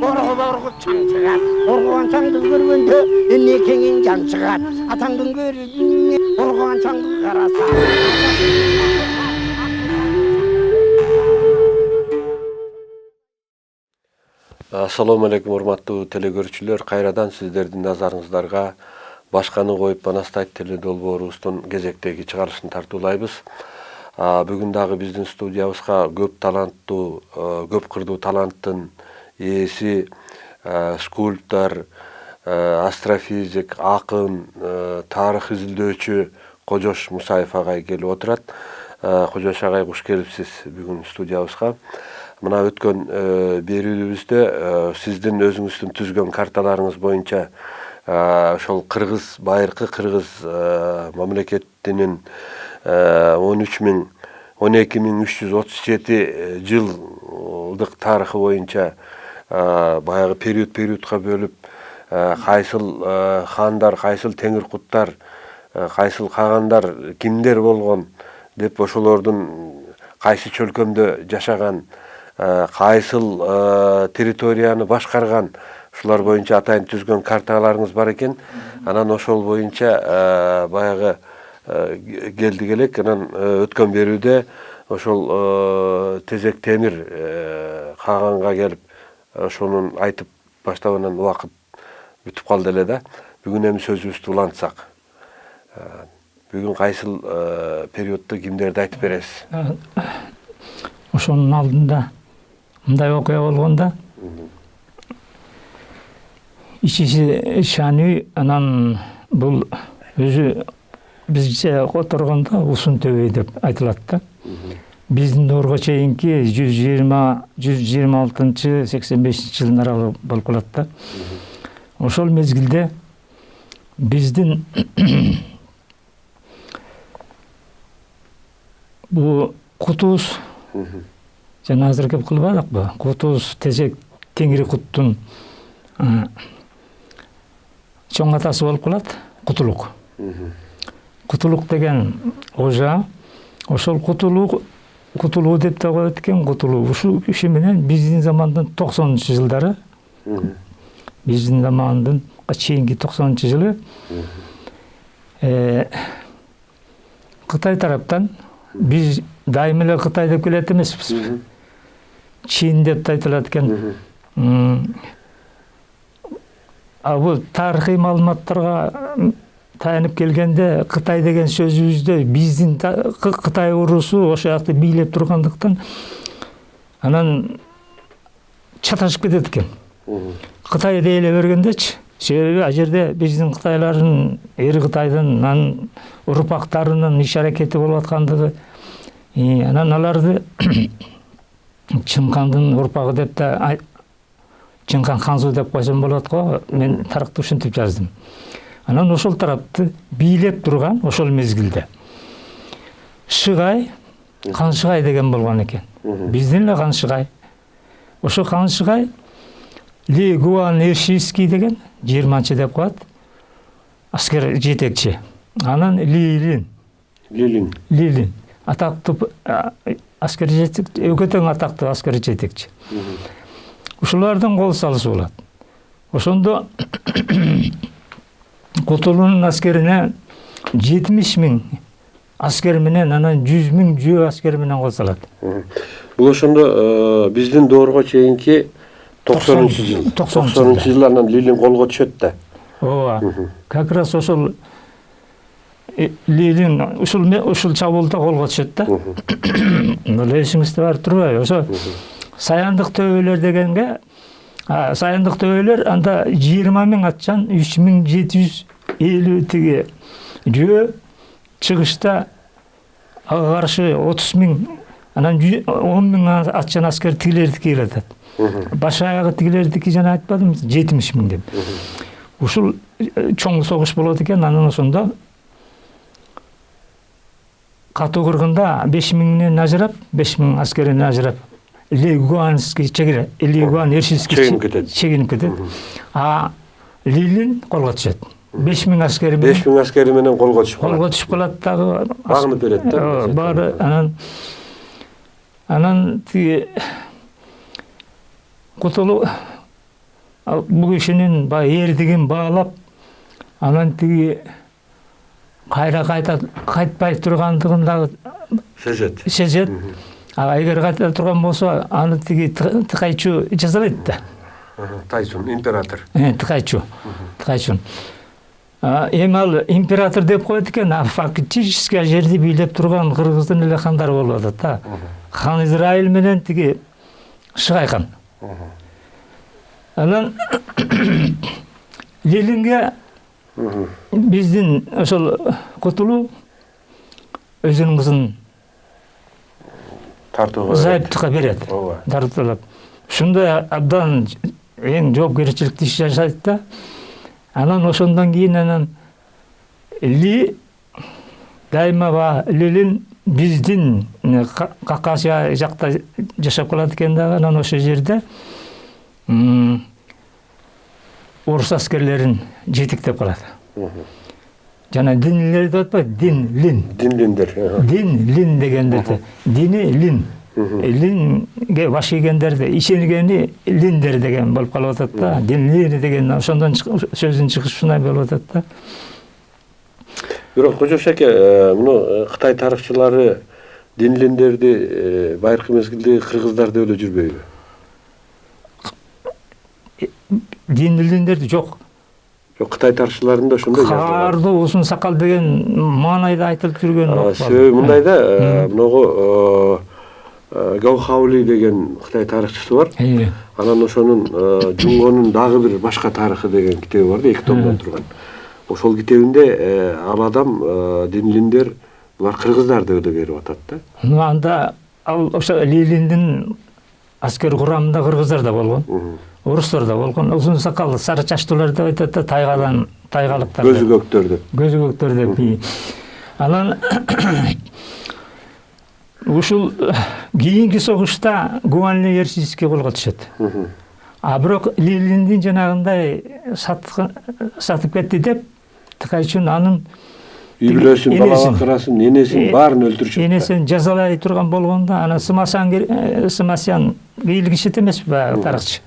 Borgu çan çıgar. Borguan çandı görgende enne kengin can çıgar. Atandın görgende borguan çandı karasa. Assalamu alaikum урматтуу телекөрүүчүлөр. Кайрадан сиздердин назарыңыздарга башканы коюп Банастайт теледолбоорубуздун кезектеги чыгарылышын тартуулайбыз. Бүгүн дагы биздин студиябызга көп таланттуу, көп кырдуу таланттын ээси, скульптор, астрофизик, акын, тарых изилдөөчү Кожош Мусаев агай келип отурат. Кожош агай куш келипсиз бүгүн студиябызга. Мына өткөн берүүбүздө сиздин өзүңүздүн түзгөн карталарыңыз боюнча ошол кыргыз, байыркы кыргыз мамлекетинин 12337 жылдык тарыхы боюнча баягы периодка бөлүп кайсыл хандар, кайсыл теңир куттар, кайсыл кагандар кимдер болгон деп ошолордун кайсы чөлкөмдө жашаган, кайсыл территорияны башкарган, ушулар боюнча атайын түзгөн карталарыңыз бар экен. Анан ошол боюнча баягы келдик элек. Анан өткөн берүүдө ошол Тезек Темир каганга келип ошонун айтып баштабынан убакыт бүтүп калды эле да. Бүгүн эми сөзүбүздү улантсак. Бүгүн кайсыл периодду кимдерди айтып бересиз? Ошонун алдында мындай окуя болгондо ичиси шаны, анан бул өзү бизче которгондо Усын төбөй деп айтылат да. Биздин доорго чейинки 126-185 жылдын аралыгы болуп калат да. Ошол мезгилде биздин бу Кутуз, жана азыр кеп кылбадыкпы? Кутуз Тезек Теңири куттун чоң атасы болуп калат, Кутулук. Кутулук деген ожа, ошол Кутулук деп да коет экен, Кутулук. Ушул киши менен биздин замандын 90-жылдары, биздин замандын чейинки 90-жылы Кытай тараптан, биз дайым эле Кытай деп келет эмеспиз. Чин деп айтылат экен. Бул тарыхый маалыматтарга таянып келгенде Кытай деген сөзүбүздө биздин Кытай урусу ошол жакты бийлеп тургандыктан анан чаташып кетет экен. Кытай дейле бергендечи, себеби ал жерде биздин кытайлардын, эр Кытайдын анан урпактарынын иш-аракети болуп аткандыгы, анан аларды Чыңкандын урпагы деп да, Чыңкан Ханзу деп койсом болот го, мен тарыхты ушинтип жаздым. Анан ошол тарапты бийлеп турган ошол мезгилде Шыгай, Каншыгай деген болгон экен. Биздин эле Каншыгай. Ошо Каншыгай Ли Гуан Эршийский деген 20-чы деп коет, аскер жетекчи. Анан Лилин атактуу аскер жетекчи, өкө тең атактуу аскер жетекчи. Ушулардын кол салышы болот. Ошондо Кутулунун аскерине 70.000 аскер менен, анан 100.000 жөө аскер менен кол салат. Бул ошондо биздин доорго чейинки 90-жылдардан Лилин колго түшөт да. Ооба. Как раз ошол Лилин ушул чабуулда колго түшөт да. Мына эсиңизде бар турбайбы? Ошо Саяндык төбөлөр дегенге, Саяндык төбөлөр анда 20.000 атчан, 3.750 тиги жөө, чыгышта ага каршы 30.000, анан 10.000 атчан аскер тигилердики келатат. Баш аягы тигилердики жана айтпадым, 70.000 деп. Ушул чоң согуш болот экен, анан ошондо катуу кыргында 5.000 менен ажырап, 5.000 аскеринен ажырап, Лигуанский чегине, Лигуан Эршийский чегинип кетет. Лилин колго түшөт. 5.000 аскери менен колго түшүп калат дагы. Багынып берет да. Баары анан тиги Кутулук бул кишинин баягы эрдигин баалап анан тиги кайра кайтпай тургандыгын дагы сезет. Эгер кайта турган болсо аны тиги тыкайчу жазалайт да. Тайсун император. Тыкайчу. Эми ал император деп коет экен, а фактически жерди бийлеп турган кыргыздын эле хандары болуп атат да. Хан Израиль менен тиги Шыгай хан. Анан Лилинге биздин ошол Кутулу өзүнүн кызын Тартууга зайыптыкка берет. Тартуулап. Ушундай абдан эң жоопкерчиликтүү иш жашайт да. Анан ошондон кийин анан Ли дайыма Лилин биздин Кавказия жакта жашап калат экен дагы. Анан ошол жерде орус аскерлерин жетектеп калат. Жана динлер деп атпайбы? Динлиндер дегендерди. Дини Лин. Линге баш ийгендерди, ишенгени Линдер деген болуп калып атат да. Динлер деген ошондон сөздүн чыгышы ушундай болуп атат да. Бирок Кожош аке, муну Кытай тарыхчылары динлиндерди байыркы мезгилде кыргыздар деп эле жүрбөйбү? Динлиндерди жок. Кытай тарыхчыларында ошондой жазылган. Каардуу узун сакал деген маанайда айтылып жүргөн. Себеби мындай да, мунугу Гаухаули деген Кытай тарыхчысы бар. Анан ошонун Жунгонун дагы бир башка тарыхы деген китеби бар да, 2 томдон турган. Ошол китебинде ал адам динлиндер булар кыргыздар деп эле берип атат да. Анда ал ошо Лилиндин аскер курамында кыргыздар да болгон. Орустар да болгон. Узун сакал сары чачтуулар деп айтат да, тайгалыктар. Көзү көктөр деп. Көзү көктөр деп. Анан ушул кийинки согушта Гуанли Ерсиевский колго түшөт. А бирок Лилиндин жанагындай сатып кетти деп Тыкайчун анын Үйлөсүн, балага кырасын, энесин баарын өлтүрүшүп. Энесин жазалай турган болгондо анан Сымасян кыйыл киши эмеспи тарыхчы.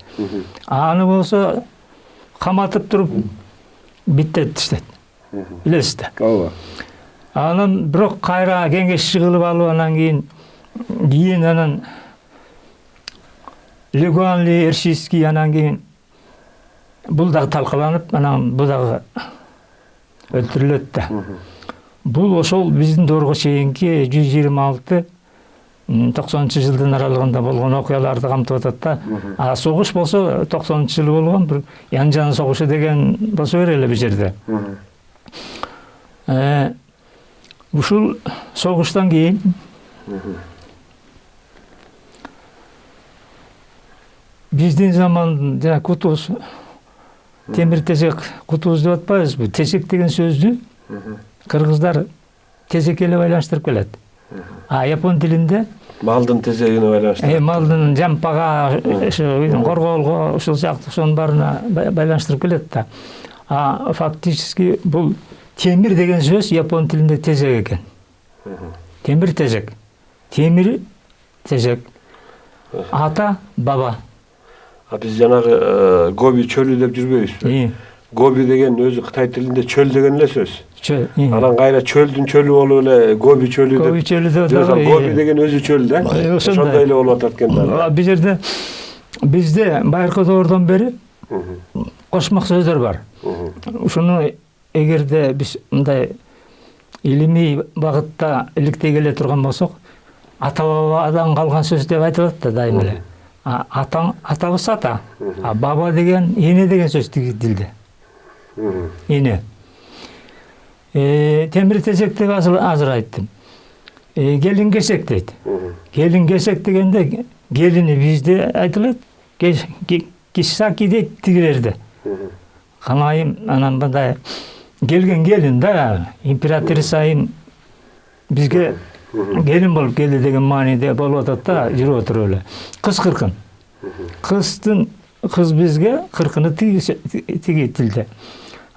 Аны болсо каматып туруп биттеп таштайт. Билесиз да. Ооба. Анан бирок кайра кеңешчи кылып алып анан кийин анан Легуанли Ерсиевский анан кийин бул дагы талкаланып, анан бул дагы өлтүрүлөт да. Бул ошол биздин доорго чейинки 126-90-жылдын аралыгында болгон окуяларды камтып атат да. А согуш болсо 90-жылы болгон бир Янжан согушу деген болсо эле бул жерде. Ушул согуштан кийин биздин замандын жана Кутуз темир тезек, Кутуз деп атпайбызбы? Тезек деген сөздү кыргыздар тезекке эле байланыштырып келет. А япон тилинде Малдын тезегине байланыштырып. Малдын жампага, корголго, ушул сыяктуу ошонун баарына байланыштырып келет да. А фактически бул темир деген сөз япон тилинде тезек экен. Темир тезек. Темир тезек. Ата баба. А биз жанагы Гоби чөлү деп жүрбөйбүзбү? Гоби деген өзү Кытай тилинде чөл деген эле сөз. Анан кайра чөлдүн чөлү болуп эле Гоби чөлү деп. Гоби чөлү деп. Гоби деген өзү чөл да. Ошондой эле болуп атат экен да. Бул жерде бизде байыркы доордон бери кошмок сөздөр бар. Ушуну эгерде биз мындай илимий багытта иликтей келе турган болсок, ата бабадан калган сөз деп айтылат да дайыма эле. Атабыз ата, а баба деген эне деген сөз тиги тилде. Эне. Темир тезек деп азыр айттым. Келин кесек дейт. Келин кесек дегенде келини бизде айтылат. Кисаки дейт тигилерде. Канайым анан мындай келген келин да, императрица айым бизге келин болуп келди деген мааниде болуп атат да, жүрүп отуруп эле. Кыз кыркын. Кыз бизге кыркыны тиги тилде.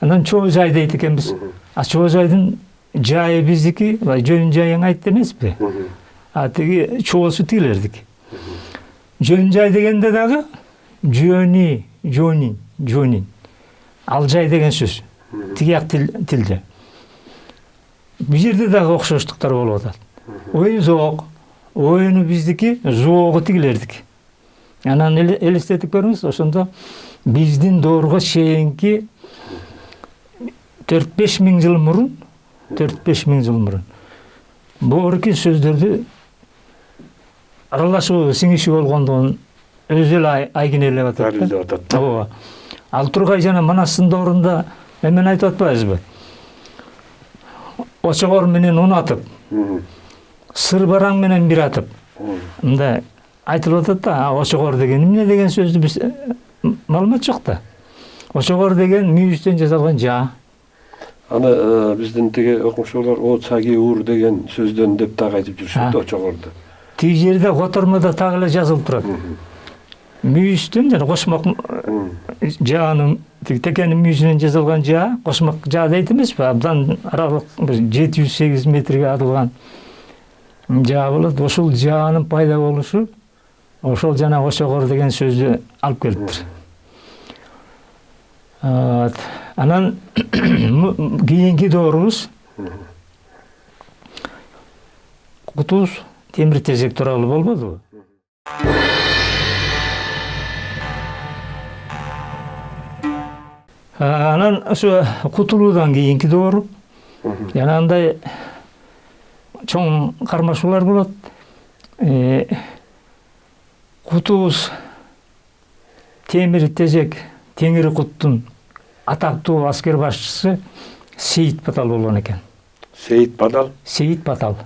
Анан чоо жай дейт экенбиз. А чоо жайдын жайы биздики, жөн жайың айт эмеспи? А тиги чоосу тигилердики. Жөн жай дегенде дагы жөни, Джунин. Алжай деген сөз. Тиги ак тилде. Бул жерде дагы окшоштуктар болуп атат. Оюн зоок. Оюну биздики, зоогу тигилердики. Анан элестетип көрүңүз, ошондо биздин доорго чейинки 4-5 миң жыл мурун, 4-5 миң жыл мурун боорки сөздөрдү аралашуу, сиңишүү болгондугун өзү эле айгинелеп атат. Далилдеп атат. Ооба. Ал Тургай жана Манастын доорунда эмени айтып атпайбызбы? Очогор менен он атып, сыр бараң менен бир атып. Мындай айтылып атат да, очогор деген эмне деген сөздү биз маалымат жок да. Очогор деген мүйүздөн жасалган жаа. Аны биздин тиги окумуштуулар Оцаги ур деген сөздөн деп дагы айтып жүрүшөт да очогорду. Тиги жерде котормодо так эле жазылып турат. Мүйүздөн жана кошмок жаанын тиги текенин мүйүзүнөн жасалган жаа, кошмок жаа дейт эмеспи? Абдан аралык 708 метрге адылган жаа болот. Ошол жаанын пайда болушу ошол жана очогор деген сөздү алып келиптир. Анан кийинки доорубуз Кутуз темир тезек тууралуу болбодубу? Анан ошо Кутулуудан кийинки доору жанагындай чоң кармашуулар болот. Кутуз темир тезек Теңири Куттун атактуу аскер башчысы Сейит Батал болгон экен. Сейит Батал? Сейит Батал.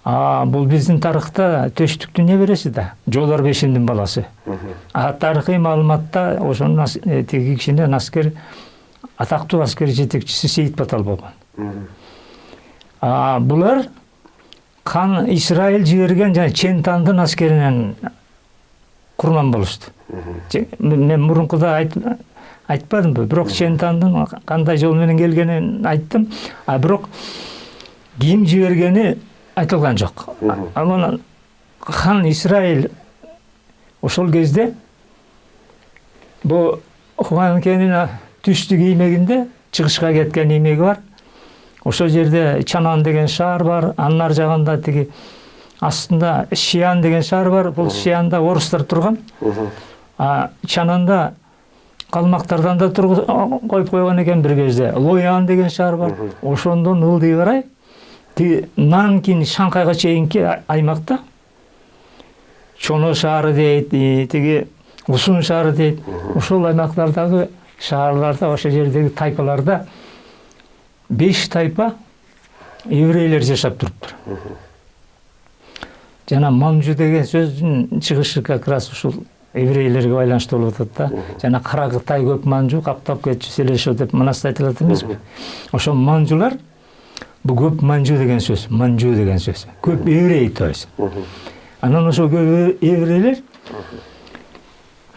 Бул биздин тарыхта төштүктүн небереси да, Жолор Бешиндин баласы. Тарыхый маалыматта ошонун тиги кишинин аскер, атактуу аскер жетекчиси Сейит Батал болгон. Булар хан Исраил жиберген жана Чентандын аскеринен курман болушту. Мен мурункуда айтпадымбы, бирок Чентандын кандай жол менен келгенин айттым, бирок ким жибергени айтылган жок. Анан хан Исраил ошол кезде бул Хуанкенин түштүк иймегинде чыгышка кеткен иймеги бар. Ошол жерде Чанан деген шаар бар, анын ар жагында тиги астында Шиан деген шаар бар. Бул Шианда орустар турган. Чананда калмактардан да коюп койгон экен бир кезде. Лоян деген шаар бар. Ошондон ылдый карай тиги Нанкин, Шанхайга чейинки аймакта Чоно шаары дейт, тиги Усун шаары дейт. Ошол аймактардагы шаарларда, ошол жердеги тайпаларда 5 тайпа еврейлер жашап туруптур. Жана манжу деген сөздүн чыгышы как раз ушул еврейлерге байланыштуу болуп атат да. Жана кара Кытай көп манжу каптап кетчү селешо деп Манаста айтылат эмеспи? Ошол манжулар бул көп манжу деген сөз, манжу деген сөз. Көп еврей то есть. Анан ошол көп еврейлер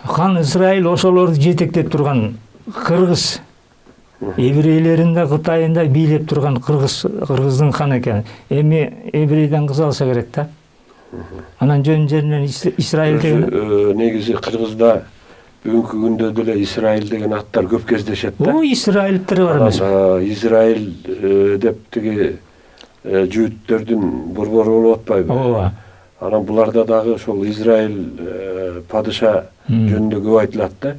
хан Исраил ошолорду жетектеп турган кыргыз еврейлерин да Кытайын да бийлеп турган кыргыздын ханы экен. Эми еврейден кыз алса керек да. Анан жөн жеринен Исраил деген негизи кыргызда бүгүнкү күндө деле Исраил деген аттар көп кездешет да. Исраилдер бар эмеспи? Израиль деп тиги жүүттөрдүн борбору болуп атпайбы? Ооба. Анан буларда дагы ошол Израиль падыша жөнүндө көп айтылат да.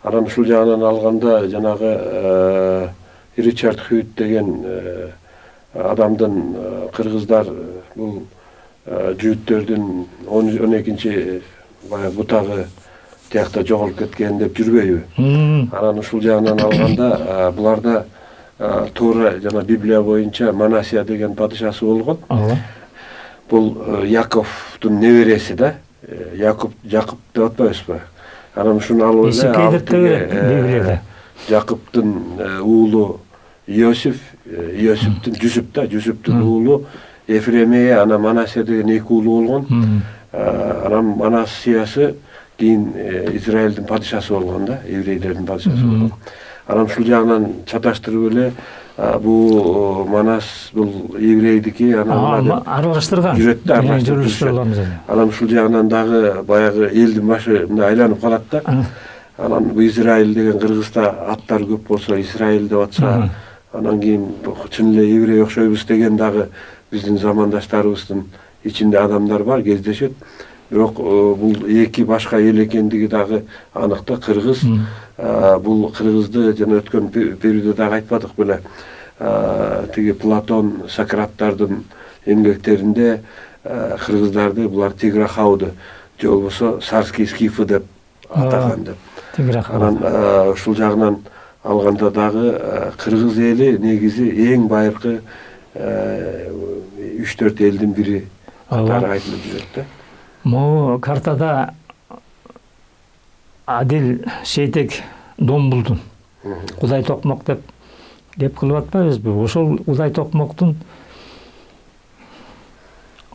Анан ушул жагынан алганда жанагы Ричард Хьют деген адамдын кыргыздар бул жүүттөрдүн 12-чи баягы бутагы тиякта жоголуп кеткен деп жүрбөйбү? Анан ушул жагынан алганда буларда туура жана Библия боюнча Манасия деген падышасы болгон. Бул Яковдун небереси да. Якып деп атпайбызбы? Анан ушуну алып эле Жакыптын уулу Иосиф, Иосифтин Жүсүптүн уулу Ефремия, анан Манасия деген 2 уулу болгон. Анан Манасиясы кийин Израилдин падышасы болгон да, еврейлердин падышасы болгон. Анан ушул жагынан чаташтырып эле бул Манас бул еврейдики, анан аралаштырган. Жүрөт да, аралаштырган. Анан ушул жагынан дагы баягы элдин башы мындай айланып калат да. Анан бу Израиль деген Кыргызда аттар көп болсо Израиль деп атса, анан кийин чын эле еврей окшойбуз деген дагы биздин замандаштарыбыздын ичинде адамдар бар, кездешет. Бирок бул эки башка эл экендиги дагы аныкта. Кыргыз бул кыргызды жана өткөн периоддо дагы айтпадык беле. Тиги Платон, Сократтардын эмгектеринде кыргыздарды булар тиграхауды же болбосо царский скифы деп атаган деп. Анан ушул жагынан алганда дагы кыргыз эли негизи эң байыркы 3-4 элдин бири катары айтылып жүрөт да. Могу картада Адил Шейтек Домбулдун Кудай токмок деп кеп кылып атпайбызбы? Ошол Кудай токмоктун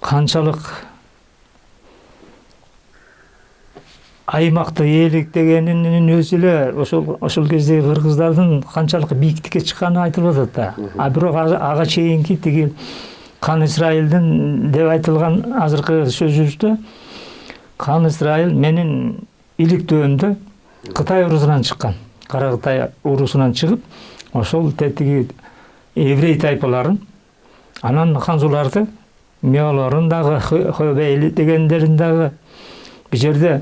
канчалык аймакты ээликтегенинин өзү эле ошол кезде кыргыздардын канчалык бийиктикке чыкканы айтылып атат да. Бирок ага чейинки тиги Кан Исраилдин деп айтылган азыркы сөзүбүздө Кан Исраил менин иликтөөмдө Кытай урусунан чыккан. Кара Кытай урусунан чыгып, ошол тетиги еврей тайпаларын, анан ханзуларды, меолорун дагы, хобейли дегендерин дагы бул жерде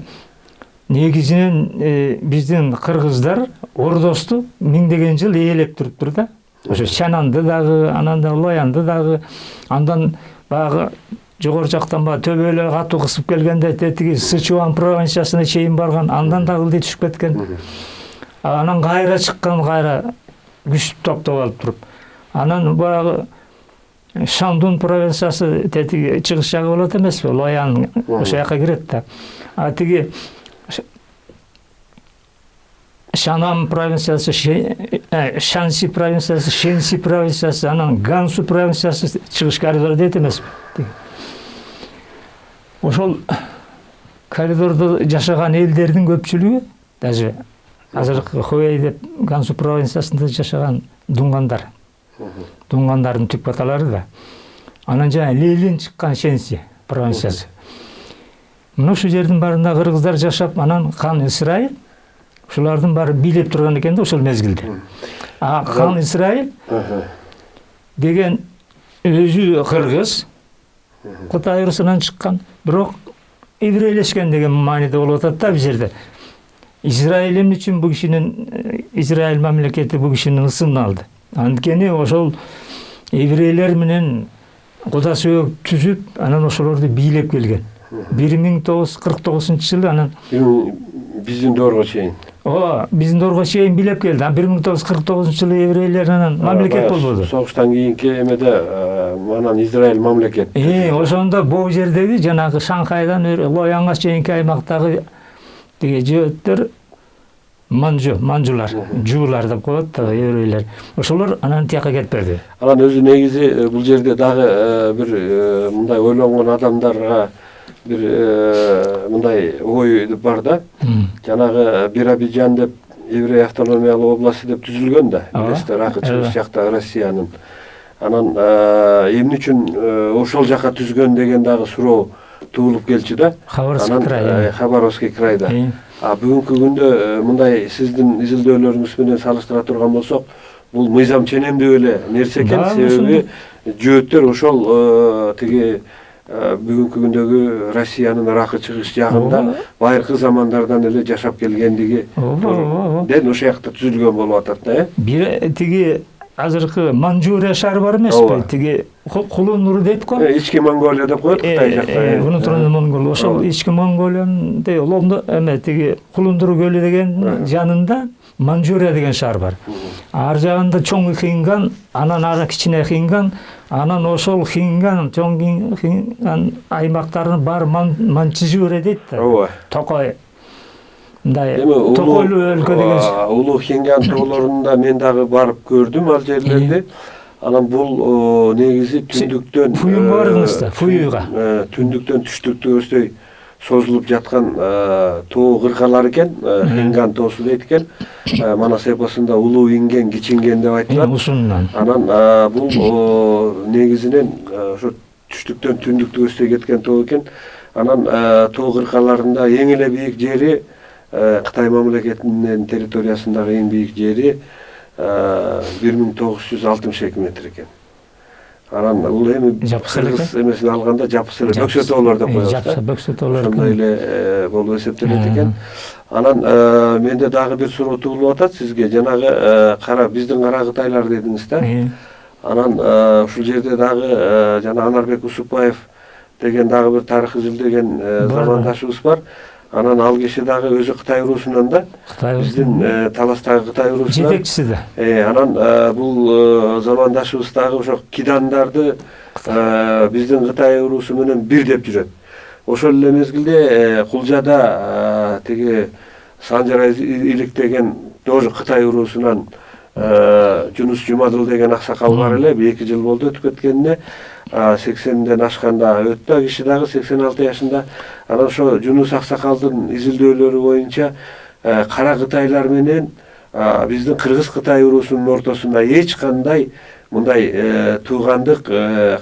негизинен биздин кыргыздар ордосту миңдеген жыл ээлеп туруптур да. Ошо Чананды дагы, анан да Лоянды дагы, андан багы жогору жактан ба төбөлөр катуу кысып келгенде тетиги Сычуан провинциясына чейин барган, андан дагы ылдый түшүп кеткен. Анан кайра чыккан, кайра күч топтоп алып туруп. Анан багы Шандун провинциясы тетиги чыгыш жагы болот эмеспи? Лоян ошо жака кирет да. Тиги Шанам провинциясы, Шанси провинциясы, Шенси провинциясы, анан Гансу провинциясы чыгыш коридору дейт эмеспи? Ошол коридордо жашаган элдердин көпчүлүгү, даже азыркы Хубей деп Гансу провинциясында жашаган дунгандар. Дунгандардын түп аталары да. Анан жана Лилин чыккан Шенси провинциясы. Мына ушул жердин баарында кыргыздар жашап, анан Кан Исраил ушулардын баары бийлеп турган экен да ошол мезгилде. Кан Исраил деген өзү кыргыз, Кытай урусунан чыккан, бирок еврейлешкен деген мааниде болуп атат да бул жерде. Израиль эмне үчүн бул кишинин Израиль мамлекети бул кишинин ысымын алды? Анткени ошол еврейлер менен куда сөйөк түзүп, анан ошолорду бийлеп келген. 1949-жылы анан биздин доорго чейин. Биздин доорго чейин бийлеп келди. 1949-жылы еврейлер анан мамлекет болбоду. Согуштан кийинки эмеде анан Израиль мамлекет. Ошондо бул жердеги жанагы Шанхайдан Лоянга чейинки аймактагы тиги жөөттөр манжулар, жуулар деп коет да еврейлер. Ошолор анан тияка кетпеди. Анан өзү негизи бул жерде дагы бир мындай ойлонгон адамдарга бир мындай ой бар да. Жанагы Биробиджан деп еврей автономиялык областы деп түзүлгөн да. Ракы чыгыш жакта Россиянын. Анан эмне үчүн ошол жака түзгөн деген дагы суроо туулуп келчү да. Хабаровский крайда. Бүгүнкү күндө мындай сиздин изилдөөлөрүңүз менен салыштыра турган болсок, бул мыйзам ченемдүү эле нерсе экен, себеби жөөттөр ошол тиги бүгүнкү күндөгү Россиянын ракы чыгыш жагында байыркы замандардан эле жашап келгендиги ден ошол жакта түзүлгөн болуп атат да. Бир тиги азыркы Манчжурия шаары бар эмеспи? Тиги Кулун нуру дейт го. Ички Монголия деп коет Кытай жакта. Унутурган Монгол. Ошол ички Монголиянын ломдо тиги Кулундуру көлү деген жанында Манчжурия деген шаар бар. Ар жагында чоң Хинган, анан ары кичине Хинган, анан ошол Хинган, чоң Хинган аймактарын баары Манчжурия дейт да. Токой. Мындай Токойлуу өлкө деген. Улуу Хинган тоолорунда мен дагы барып көрдүм ал жерлерди. Анан бул негизи түндүктөн Фуюга бардыңыз да, Фуюга. Түндүктөн түштүккө өстөй созулуп жаткан тоо кыркалар экен, Хинган тоосу дейт экен. Манас эпосунда улуу инген, кичинген деп айтылат. Ушундан. Анан бул негизинен ошо түштүктөн түндүктү өстөй кеткен тоо экен. Анан тоо кыркаларында эң эле бийик жери Кытай мамлекетинин территориясындагы эң бийик жери 1962 метр экен. Анан бул эми кыргыз эмесин алганда жапысы эле бөксө тоолор деп коебуз. Бөксө тоолор. Ошондой эле болуп эсептелет экен. Анан менде дагы бир суроо туулуп атат сизге. Жанагы кара биздин кара кытайлар дедиңиз да. Анан ушул жерде дагы жана Анарбек Усупбаев деген дагы бир тарых изилдеген замандашыбыз бар. Анан ал киши дагы өзү Кытай уруусунан да. Биздин таластагы Кытай уруусунан жетекчиси да. Анан бул замандашыбыз дагы ошо кидандарды биздин Кытай уруусу менен бир деп жүрөт. Ошол эле мезгилде Кулжада тиги Санжара иликтеген тоже Кытай уруусунан Жунус Жумадыл деген аксакал бар эле, 2 жыл болду өтүп кеткенине. 80ден ашканда өттү, киши дагы 86 жашында. Анан ошо Жунус аксакалдын изилдөөлөрү боюнча кара кытайлар менен биздин кыргыз Кытай уруусунун ортосунда эч кандай мындай туугандык,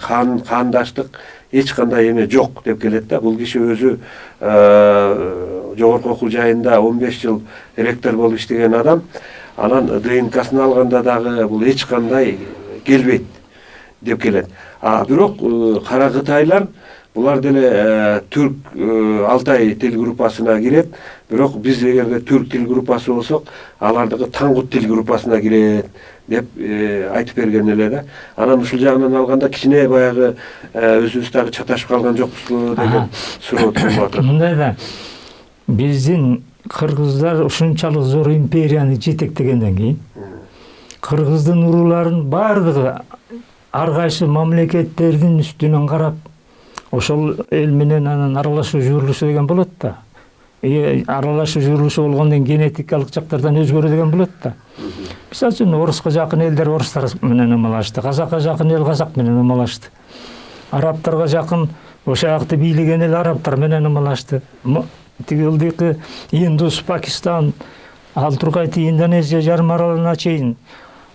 каандаштык эч кандай эме жок деп келет да. Бул киши өзү жогорку окуу жайында 15 жыл ректор болуп иштеген адам. Анан ДНКсын алганда дагы бул эч кандай келбейт деп келет. Бирок кара кытайлар булар деле түрк Алтай тил группасына кирет. Бирок биз эгерде түрк тил группасы болсок, алардыгы Таңгут тил группасына кирет деп айтып берген эле да. Анан ушул жагынан алганда кичине баягы өзүбүз дагы чаташып калган жокпузбу деген суроо туулуп атат. Мындай да биздин кыргыздар ушунчалык зор империяны жетектегенден кийин кыргыздын урууларын бардыгы ар кайсы мамлекеттердин үстүнөн карап ошол эл менен анан аралашуу жүрүлүшү деген болот да. Аралашуу жүрүлүшү болгондон генетикалык жактардан өзгөрө деген болот да. Мисалы үчүн оруско жакын элдер орустар менен ымалашты, казакка жакын эл казак менен ымалашты. Арабтарга жакын ошол жакты бийлеген эл арабтар менен ымалашты. Тиги ылдыйкы Индус, Пакистан, ал тургайты Индонезия жарым аралына чейин.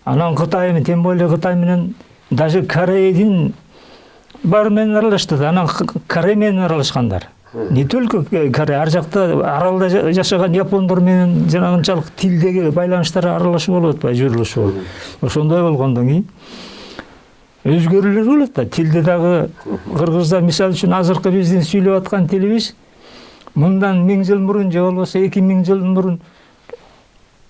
Анан Кытай менен, тем более Кытай менен даже Кореядин бар менен аралашты да. Анан Корей менен аралашкандар. Не только Корея, ар жакта аралда жашаган япондор менен жанагынчалык тилдеги байланыштар аралашуу болуп атпайбы, жүрүлүшү болуп. Ошондой болгондон кийин өзгөрүүлөр болот да. Тилде дагы кыргыздар мисалы үчүн азыркы биздин сүйлөп аткан тилибиз мындан 1000 жыл мурун же болбосо 2000 жыл мурун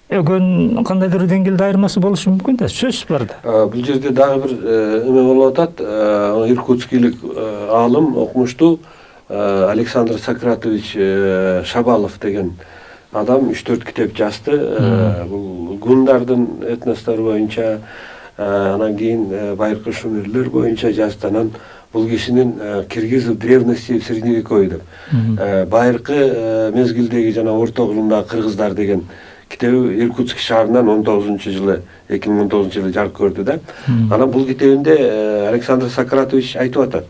өгөн кандайдыр деңгээлде айырмасы болушу мүмкүн да, сөз бар да. Бул жерде дагы бир эме болуп атат. Иркутскийлик аалым, окумуштуу Александр Сократович Шабалов деген адам 3-4 китеп жазды. Бул гундардын этностору боюнча, анан кийин байыркы шумерлер боюнча жазды. Анан бул кишинин Киргиз в древности в средневековье деп. Байыркы мезгилдеги жана орто кылымдагы кыргыздар деген китеби Иркутск шаарынан 19-жылы 2019-жылы жарык көрдү да. Анан бул китебинде Александр Сократович айтып атат.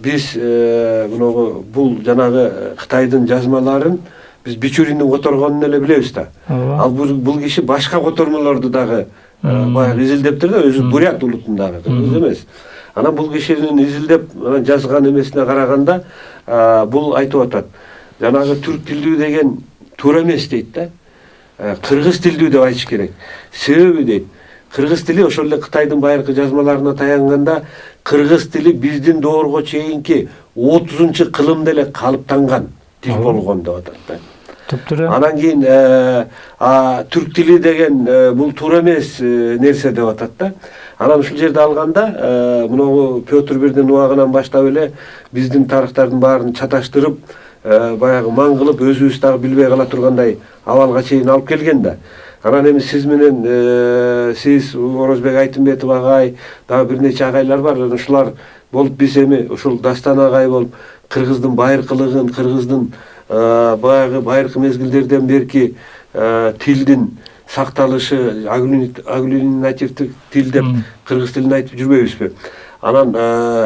Биз бул жанагы Кытайдын жазмаларын биз Бичуринин которгонун эле билебиз да. Ал бул киши башка котормолорду дагы баягы изилдептир да, өзү бурят улутундагы, кыргыз эмес. Анан бул кишинин изилдеп жазган эмесине караганда бул айтып атат. Жанагы түрк тилдүү деген туура эмес дейт да. Кыргыз тилдүү деп айтыш керек. Себеби дейт, кыргыз тили ошол эле Кытайдын байыркы жазмаларына таянганда кыргыз тили биздин доорго чейинки 30-кылымда эле калыптанган тил болгон деп атат да. Туптура. Анан кийин түрк тили деген бул туура эмес нерсе деп атат да. Анан ушул жерде алганда мынау Петр Бирдин убагынан баштап эле биздин тарыхтардын баарын чаташтырып баягы маң кылып өзүбүз дагы билбей кала тургандай абалга чейин алып келген да. Анан эми сиз менен сиз Орозбек Айтымбетов агай, дагы бир нече агайлар бар. Ушулар болуп биз эми ушул Дастан агай болуп кыргыздын байыркылыгын, кыргыздын баягы байыркы мезгилдерден берки тилдин сакталышы, агглютинативдик тил деп кыргыз тилин айтып жүрбөйбүзбү? Анан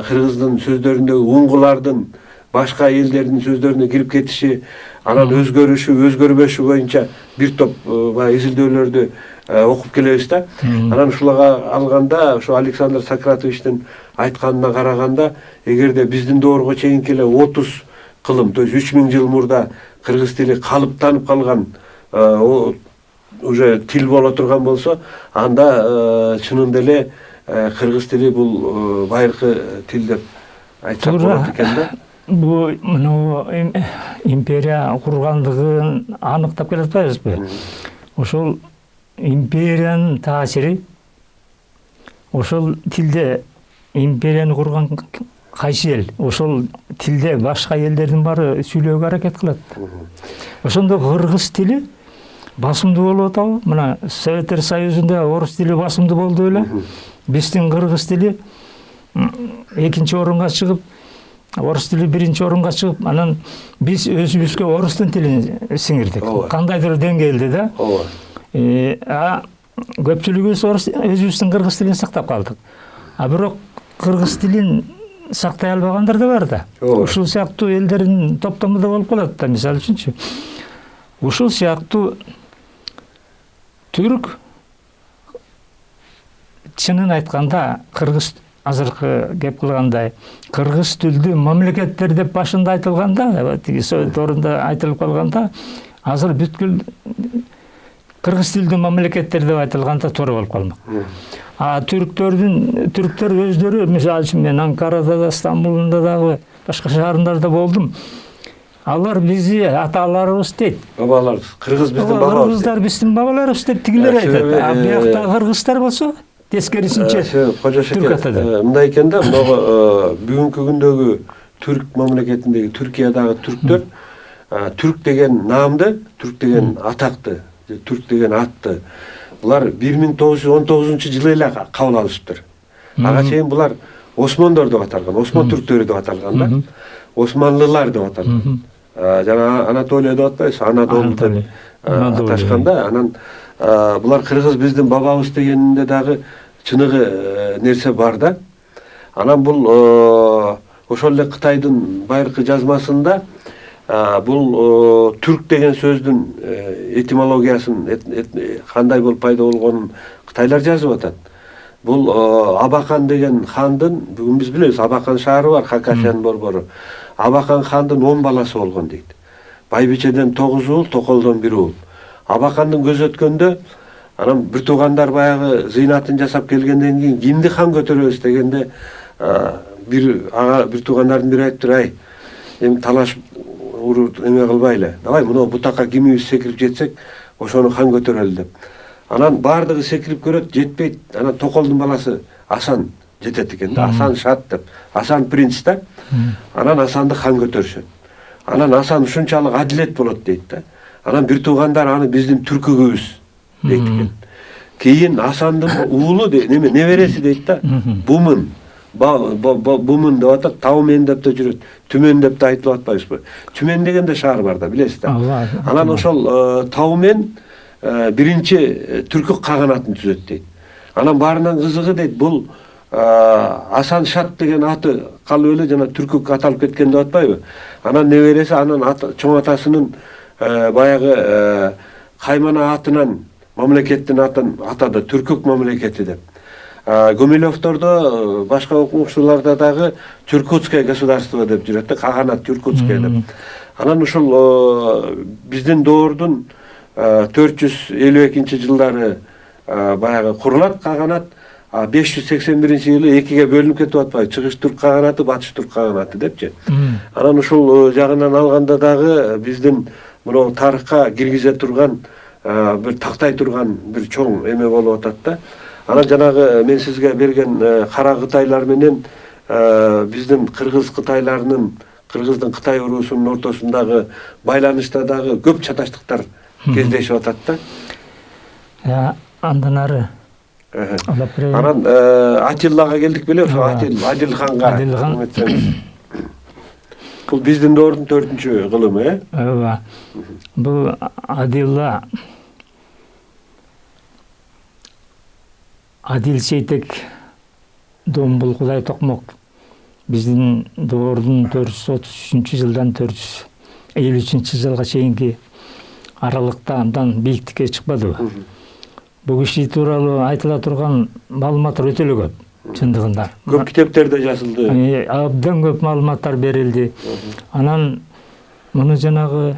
кыргыздын сөздөрүндөгү уңгулардын башка элдердин сөздөрүнө кирип кетиши, анан өзгөрүшү, өзгөрбөшү боюнча бир топ изилдөөлөрдү окуп келебиз да. Анан ушуларга алганда, ошо Александр Сократовичтин айтканына караганда, эгерде биздин доорго чейинки эле 30 кылым. То есть 3000 жыл мурда кыргыз тили калыптанып калган уже тил боло турган болсо, анда чынында эле кыргыз тили бул байыркы тил деп айтсак болот экен да. Бул империя кургандыгын аныктап келатпайбызбы? Ошол империянын таасири, ошол тилде империяны курган кайсы эл, ошол тилде башка элдердин баары сүйлөөгө аракет кылат. Ошондо кыргыз тили басымдуу болуп атабы? Мына Советтер Союзунда орус тили басымдуу болду эле. Биздин кыргыз тили экинчи орунга чыгып, орус тили биринчи орунга чыгып, анан биз өзүбүзгө орустун тилин сиңирдик. Кандайдыр деңгээлде да. Көпчүлүгүбүз өзүбүздүн кыргыз тилин сактап калдык. Бирок кыргыз тилин сактай албагандар да бар да. Ушул сыяктуу элдердин топтому да болуп калат да, мисалы үчүнчү. Ушул сыяктуу түрк, чынын айтканда, кыргыз азыркы кеп кылгандай, кыргыз тілді мамлекеттер деп башында айтылганда, Совет орунда айтылып калганда, азыр бүткүл кыргыз тілді мамлекеттер деп айтылганда туура болуп калмак. Түрктөр өздөрү, мисалы үчүн мен Анкарада да, Стамбулда дагы, башка шаардарда болдум. Алар бизи аталарыбыз дейт. Бабаларыбыз, кыргыз биздин бабаларыбыз. Кыргыздар биздин бабаларыбыз деп тигилер айтат. Биякта кыргыздар болсо, тескерисинче түрк атады. Мындай экен да, бүгүнкү күндөгү түрк мамлекетиндеги Түркиядагы түрктөр түрк деген наамды, түрк деген атакты, түрк деген атты булар 1919-жылы эле кабыл алышыптыр. Ага чейин булар Османдар деп аталган, Осман түрктөрү деп аталган да. Османлылар деп аталган. Жана Анатолия деп атпайбыз, Анадолу деп аташканда, анан булар кыргыз биздин бабабыз дегенде дагы чыныгы нерсе бар да. Анан бул ошол эле Кытайдын байыркы жазмасында бул түрк деген сөздүн этимологиясын, кандай болуп пайда болгонун кытайлар жазып атат. Бул Абакан деген хандын, бүгүн биз билебиз, Абакан шаары бар, Хакасиянын борбору. Абакан хандын 10 баласы болгон дейт. Байбичеден 9 уул, токолдон 1 уул. Абакандын көзү өткөндө, анан бир туугандар баягы зыйнатын жасап келгенден кийин кимди хан көтөрөбүз дегенде, бир туугандардын бири айтыптыр, ай, эми талаш эме кылбайлы. Давай мына бутакка кимибиз секирип жетсек, ошону хан көтөрөлү деп. Анан бардыгы секирип көрөт, жетпейт. Анан Токолдун баласы Асан жетет экен да, Асан Шат деп. Асан принц да. Анан Асанды хан көтөрүшөт. Анан Асан ушунчалык адилет болот дейт да. Анан бир туугандар аны биздин түркүгүбүз дейт экен. Кийин Асандын уулу небереси дейт да. Бумун. Бумун деп атат, Таумен деп да жүрөт. Түмен деп да айтылып атпайбызбы? Түмен дегенде шаар бар да, билесиз да. Анан ошол Таумен биринчи түркү каганатын түзөт дейт. Анан баарынан кызыгы дейт, бул Асан Шат деген аты калып эле жана түркүк аталып кеткен деп атпайбы? Анан небереси анын чоң атасынын баягы каймана атынан мамлекеттин атын атады, түркүк мамлекети деп. Гумилевтордо, башка окумуштууларда дагы Тюркутское государство деп жүрөт да, каганат Тюркутское деп. Анан ушул биздин доордун 452-жылдары баягы курулат каганат, 581-жылы экиге бөлүнүп кетип атпайбы? Чыгыш түрк каганаты, батыш түрк каганаты депчи. Анан ушул жагынан алганда дагы биздин мына тарыхка киргизе турган, бир тактай турган бир чоң эме болуп атат да. Анан жанагы мен сизге берген кара кытайлар менен биздин кыргыз кытайларынын, кыргыздын Кытай уруусунун ортосундагы байланышта дагы көп чаташтыктар кездешип атат да. Андан ары анан Атиллага келдик беле, ошо Адилханга. Бул биздин доордун 4-чү кылымы, Ооба. Бул Адилла Адил Сейтек Домбул Кудай Токмок биздин доордун 433-жылдан 453-жылга чейинки аралыкта андан бийиктикке чыкпады. Бул киши тууралуу айтыла турган маалыматтар өтө эле көп, чындыгында. Көп китептерде жазылды. Абдан көп маалыматтар берилди. Анан Муну жанагы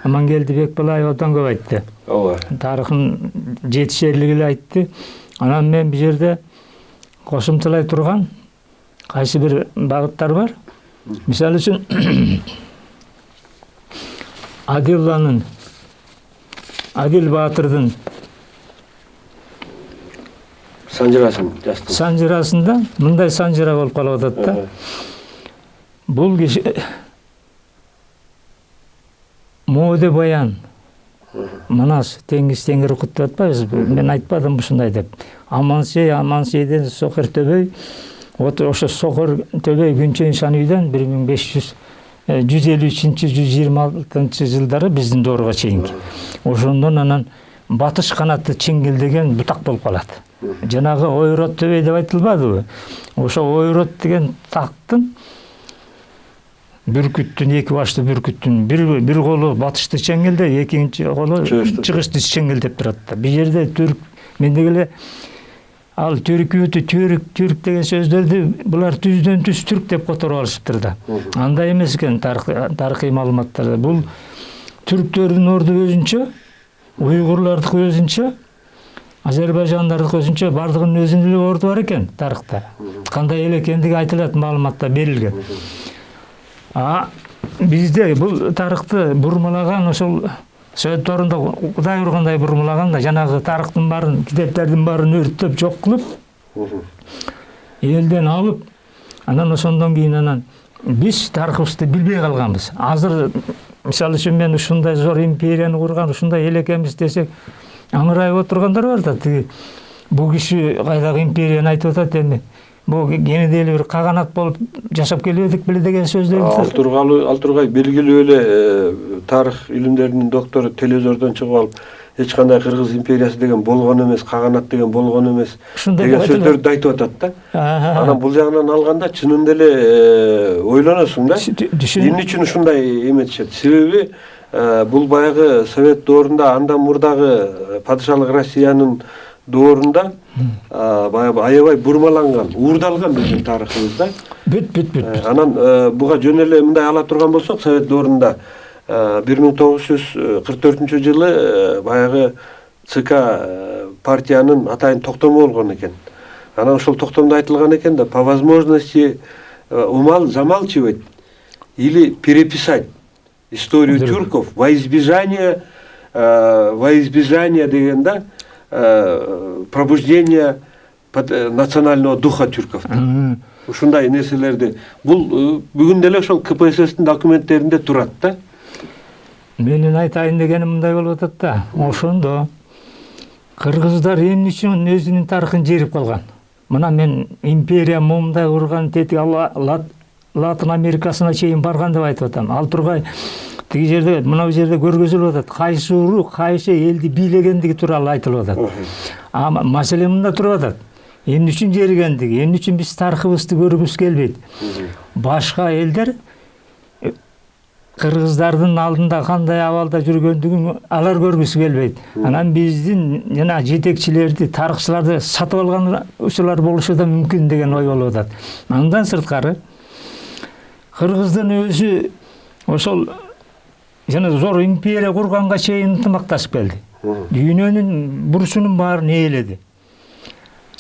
Амангелди Бекбалаев одан көп айтты. ооба. Тарыхын жетишерлиги эле айтты. Анан мен бул жерде кошумчалай турган кайсы бир багыттар бар. Мисалы үчүн Адил Баатырдын санжырасында мындай санжыра болуп калып атат да. Бул киши Моде Баян, Манас, Теңиз Теңир Укут деп атпайбыз. Мен айтпадым ушундай деп. Амансейден Сокер Төбөй, ошо Сокер Төбөй Күнчөйүн үйдөн 153-126 жылдары биздин дооруга чейинки. Ошондон анан батыш канаты Чиңгил деген бутак болуп калат. Жанагы Ойрот Төбөй деп айтылбадыбы? Ошо Ойрот деген тактын бүркүттүн, эки башты бүркүттүн бир колу батышты чеңгилде, экинчи колу чыгышты чеңгилдеп турат да. Бул жерде түрк мендеги эле ал түрк деген сөздөрдү булар түздөн түз түрк деп которуп алышыптыр да. Андай эмес экен тарыхый маалыматтарда. Бул түрктөрдүн орду өзүнчө, уйгурлардыкы өзүнчө, азербайжандардыкы өзүнчө, бардыгынын өзүнүн эле орду бар экен тарыхта. Кандай эле экендиги айтылат, маалыматта берилген. Бизде бул тарыхты бурмалаган ошол Совет доорунда Кудай ургандай бурмалаган да, жанагы тарыхтын баарын, китептердин баарын өрттөп жок кылып, элден алып, анан ошондон кийин биз тарыхыбызды билбей калганбыз. Азыр мисалы үчүн мен ушундай зор империяны курган, ушундай эл экенбиз десек, аңырайып отургандар бар да. Тиги бул киши кайдагы империяны айтып атат эми. Бул кенеде эле бир каганат болуп жашап келбедик беле деген сөздөрдү. Ал тургай белгилүү эле тарых илимдеринин доктору телевизордон чыгып алып, эч кандай Кыргыз империясы деген болгон эмес, каганат деген болгон эмес деген сөздөрдү айтып атат да. Анан бул жагынан алганда чынында эле ойлоносуң да. Эмне үчүн ушундай эметишет? Себеби бул баягы Совет доорунда, андан мурдагы падышалык Россиянын доорунда баягы аябай бурмаланган, уурдалган биздин тарыхыбызда. Бүт. Анан буга жөн эле мындай ала турган болсок, Совет доорунда 1944 жылы баягы ЦК партиянын атайын токтому болгон экен. Анан ошол токтомдо айтылган экен да, по возможности замалчивать или переписать историю тюрков во избежание деген да, пробуждение национального духа тюрков. Ушундай нерселерди бул бүгүн деле ошол КПССтин документтеринде турат да. Менин айтайын дегеним мындай болуп атат да. Ошондо кыргыздар эмне үчүн өзүнүн тарыхын жерип калган? Мына мен империя момундай курган, тети Латын Америкасына чейин барган деп айтып атам. Ал тургай тиги жерде, мына жерде көргөзүлүп атат. Кайсы уру, кайсы элди бийлегендиги тууралуу айтылып атат. Маселе мында туруп атат. Эмне үчүн жергендиги, эмне үчүн биз тарыхыбызды көргүбүз келбейт? Башка элдер кыргыздардын алдында кандай абалда жүргөндүгүн алар көргүсү келбейт. Анан биздин жана жетекчилерди, тарыхчыларды сатып алган учурлар болушу да мүмкүн деген ой болуп атат. Андан сырткары кыргыздын өзү ошол жана зор империя курганга чейин ынтымакташып келди. Дүйнөнүн бурчунун баарын ээледи.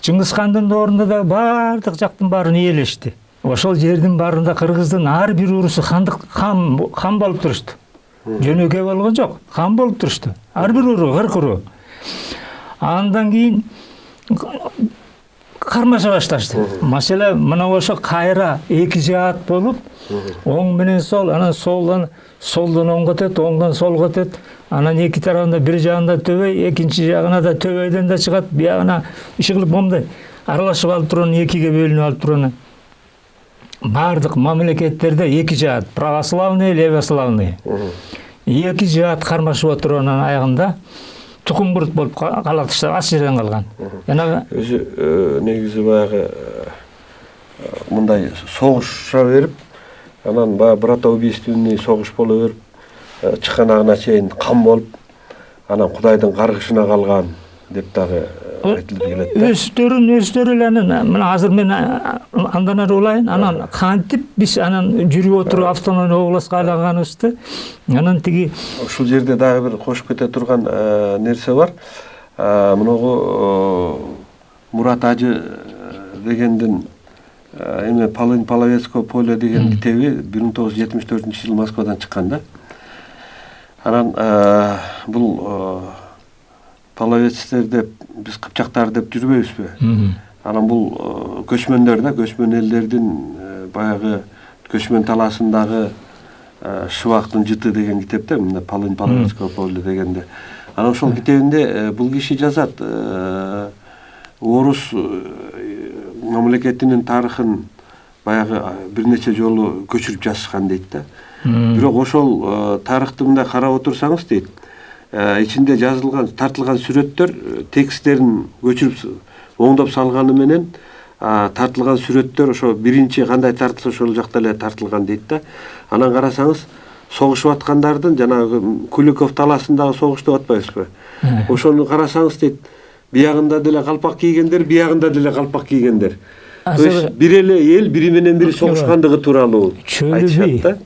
Чыңгызхандын доорунда да бардык жактын баарын ээлешти. Ошол жердин баарында кыргыздын ар бир урусу хан болуп турушту. Жөнөкөй болгон жок, хан болуп турушту. Ар бир уру, 40 уру. Андан кийин кармаша башташты. Маселе мына ошо кайра эки жаат болуп, оң менен сол, анан солдон оңго өтөт, оңдон солго өтөт. Анан эки тарабында бир жагында Төбөй, экинчи жагына да Төбөйдөн да чыгат. Биягына ишигилип момундай аралашып алып турган, экиге бөлүнүп алып турган. Бардык мамлекеттерде эки жаат, православный, левославный. Эки жаат кармашып отурганын аягында тукум-курт болуп калат, аш жерден калган. Жанагы өзү негизи баягы мындай согуша берип, анан баягы братоубийственный согуш боло берип, чыканагына чейин кам болуп, анан Кудайдын каргышына калган деп дагы айтылып келет да. өздөрү эле мына азыр мен андан ары улайын, анан кантип биз анан жүрүп отуруп автономия областка айланганыбызды анан тиги ушул жерде дагы бир кошуп кете турган нерсе бар. Мынагу Мурат Ажы дегендин эме Половецкое поле деген китеби 1974-жылы Москвадан чыккан да. Анан бул половецтер деп биз кыпчактар деп жүрбөйбүзбү? Анан бул көчмөндөр да, көчмөн элдердин баягы көчмөн талаасындагы Шыбактын жыты деген китепте, мына Половецкое поле дегенде. Анан ошол китебинде бул киши жазат, орус мамлекетинин тарыхын баягы бир нече жолу көчүрүп жазышкан дейт да. Бирок ошол тарыхты мындай карап отурсаңыз дейт, ичинде жазылган, тартылган сүрөттөр тексттерин көчүрүп оңдоп салганы менен тартылган сүрөттөр ошо биринчи кандай тартылса ошол жакта эле тартылган дейт да. Анан карасаңыз, согушуп аткандардын жанагы Куликов талаасындагы согуш деп атпайбызбы? Ошону карасаңыз дейт, биягында деле калпак кийгендер, биягында деле калпак кийгендер. То есть бир эле эл бири менен бири согушкандыгы тууралуу айтышат да.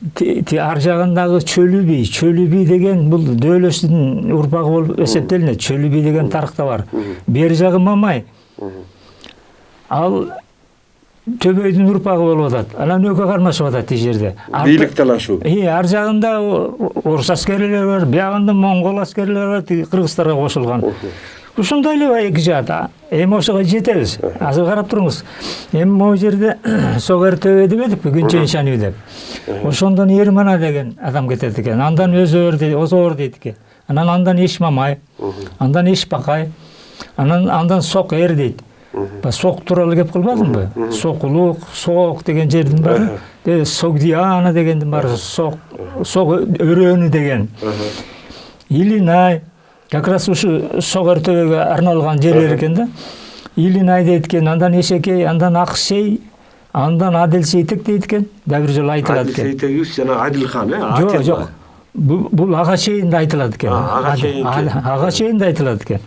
Ар жагындагы Чөлү би деген бул Дөөлөстүн урпагы болуп эсептелинет. Чөлү би деген тарыхта бар. Бери жагы Мамай. Ал Төбөйдүн урпагы болуп атат. Анан экөө кармашып атат тиги жерде. Бийлик талашуу. Ар жагында орус аскерлери бар, биягында моңгол аскерлери бар, тиги кыргыздарга кошулган. Ушундай эле эки жаат. Эми ошого жетебиз. Азыр карап туруңуз. Эми могу жерде Согер Төбө дебедикпи, Күнчө Ишанов деп. Ошондон Ермана деген адам кетет экен. Андан Озоор дейт экен. Андан Эш Мамай, андан Эш Бакай, андан Сок Эр дейт. Сок тууралуу кеп кылбадымбы? Сокулук, Сок деген жердин баары, Согдиана дегендин баары, Сок өрөөнү деген. Илинай, как раз ушу Согер Төбөгө арналган жерлер экен да. Илинай дейт экен, андан Эшекей, андан Акшей, андан Адил Сейтек дейт экен. Да бир жолу айтылат экен. Адил Сейтек жана Адилхан, Жок. Бул ага чейинде айтылат экен. Ага чейинде айтылат экен.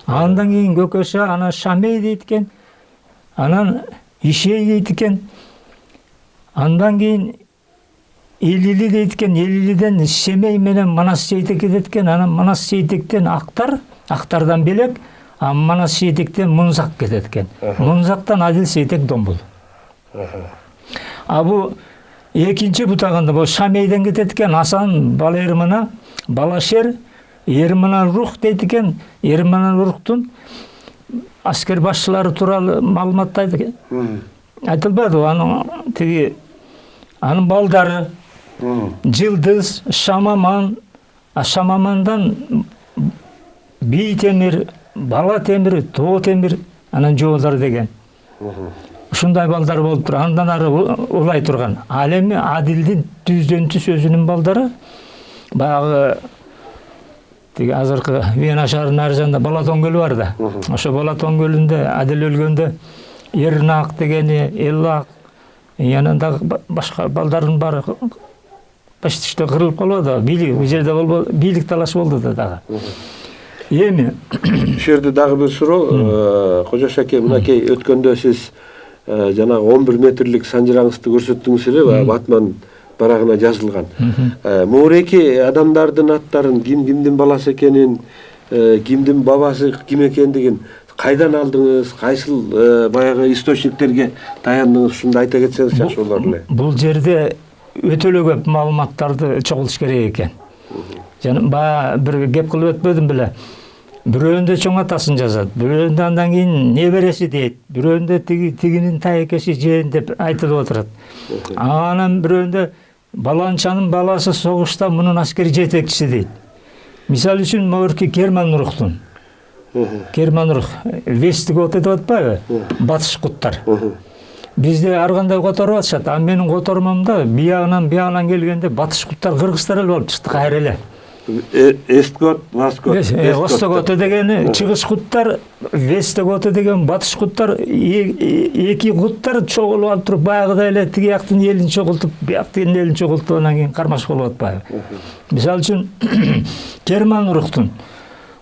Андан кийин Көкөшө, анан Шамей дейт экен. Анан Ишей дейт экен. Андан кийин Элили дейт экен. Элилиден Семей менен Манас Сейтек кетет экен. Анан Манас Сейтектен Актардан белек, Манас Сейтектен Мунзак кетет экен. Мунзактан Адил Сейтек Домбул. Бу экинчи бутагында бул Шамейден кетет экен. Асан Бала Ермана, Балашер, Ермана Рух дейт экен. Ермана Рухтун аскер башчылары тууралуу маалымат айтылбады. Анын балдары Жылдыз, Шамаман, Шамамандан Бийтемир, Бала Темир, Тоо Темир, анан Жоолдар деген. Ушундай балдар болуп тур. Андан ары улай турган. Ал эми Адилдин түздөн түз өзүнүн балдары баягы тиги азыркы Вена шаарынын ар жагында Балатон көлү бар да. Ошо Балатон көлүндө Адил өлгөндө Эрнак дегени, Эллак, анан дагы башка балдардын баары почти что кырылып калды да. Бул жерде бийлик талаш болду да дагы. Эми ушул жерде дагы бир суроо, Кожош аке, мынакей өткөндө сиз жанагы 11 метрлик санжыраңызды көрсөттүңүз эле, батман барагына жазылган. Моуреки адамдардын аттарын, кимдин баласы экенин, кимдин бабасы ким экендигин кайдан алдыңыз, кайсыл баягы источниктерге таяндыңыз, ушунду айта кетсеңиз жакшы болор эле. Бул жерде өтө эле көп маалыматтарды чогултуш керек экен. Жана бир кеп кылып өтпөдүм беле. Бирөөндө чоң атасын жазат, бирөөндө андан кийин небереси дейт, бирөөндө тигинин тайекеси жеен деп айтылып отурат. Анан бирөөндө Баланчанын баласы согушта мунун аскер жетекчиси дейт. Мисалы үчүн могурки Керман Рухтун. Керман Рух Вестик от деп атпайбы? Батыш куттар. Бизде ар кандай которуп атышат. Менин котормомдо биягынан келгенде батыш куттар кыргыздар эле болуп чыкты кайра эле. Эсткот, Васткот. Остоготы деген чыгыш куттар, Вестоготы деген батыш куттар, эки куттар чогулуп алып туруп баягыдай эле тиги жактын элин чогултуп, бияктын элин чогултуп анан кийин кармаш болуп атпайбы. Мисалы үчүн Керман Рухтун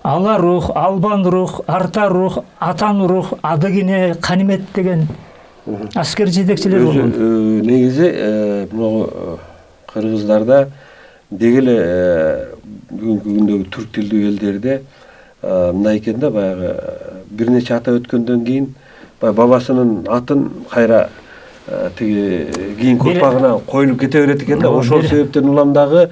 Ала рух, албан рух, арта рух, атан рух, Адыгине, Канимет деген аскер жетекчилер болгон. Негизи могу кыргыздарда дегеле бүгүнкү күндөгү түрк тилдүү элдерде мындай экен да, баягы бир нече ата өткөндөн кийин бабасынын атын кайра тиги кийинки урпагына коюлуп кете берет экен да. Ошол себептен улам дагы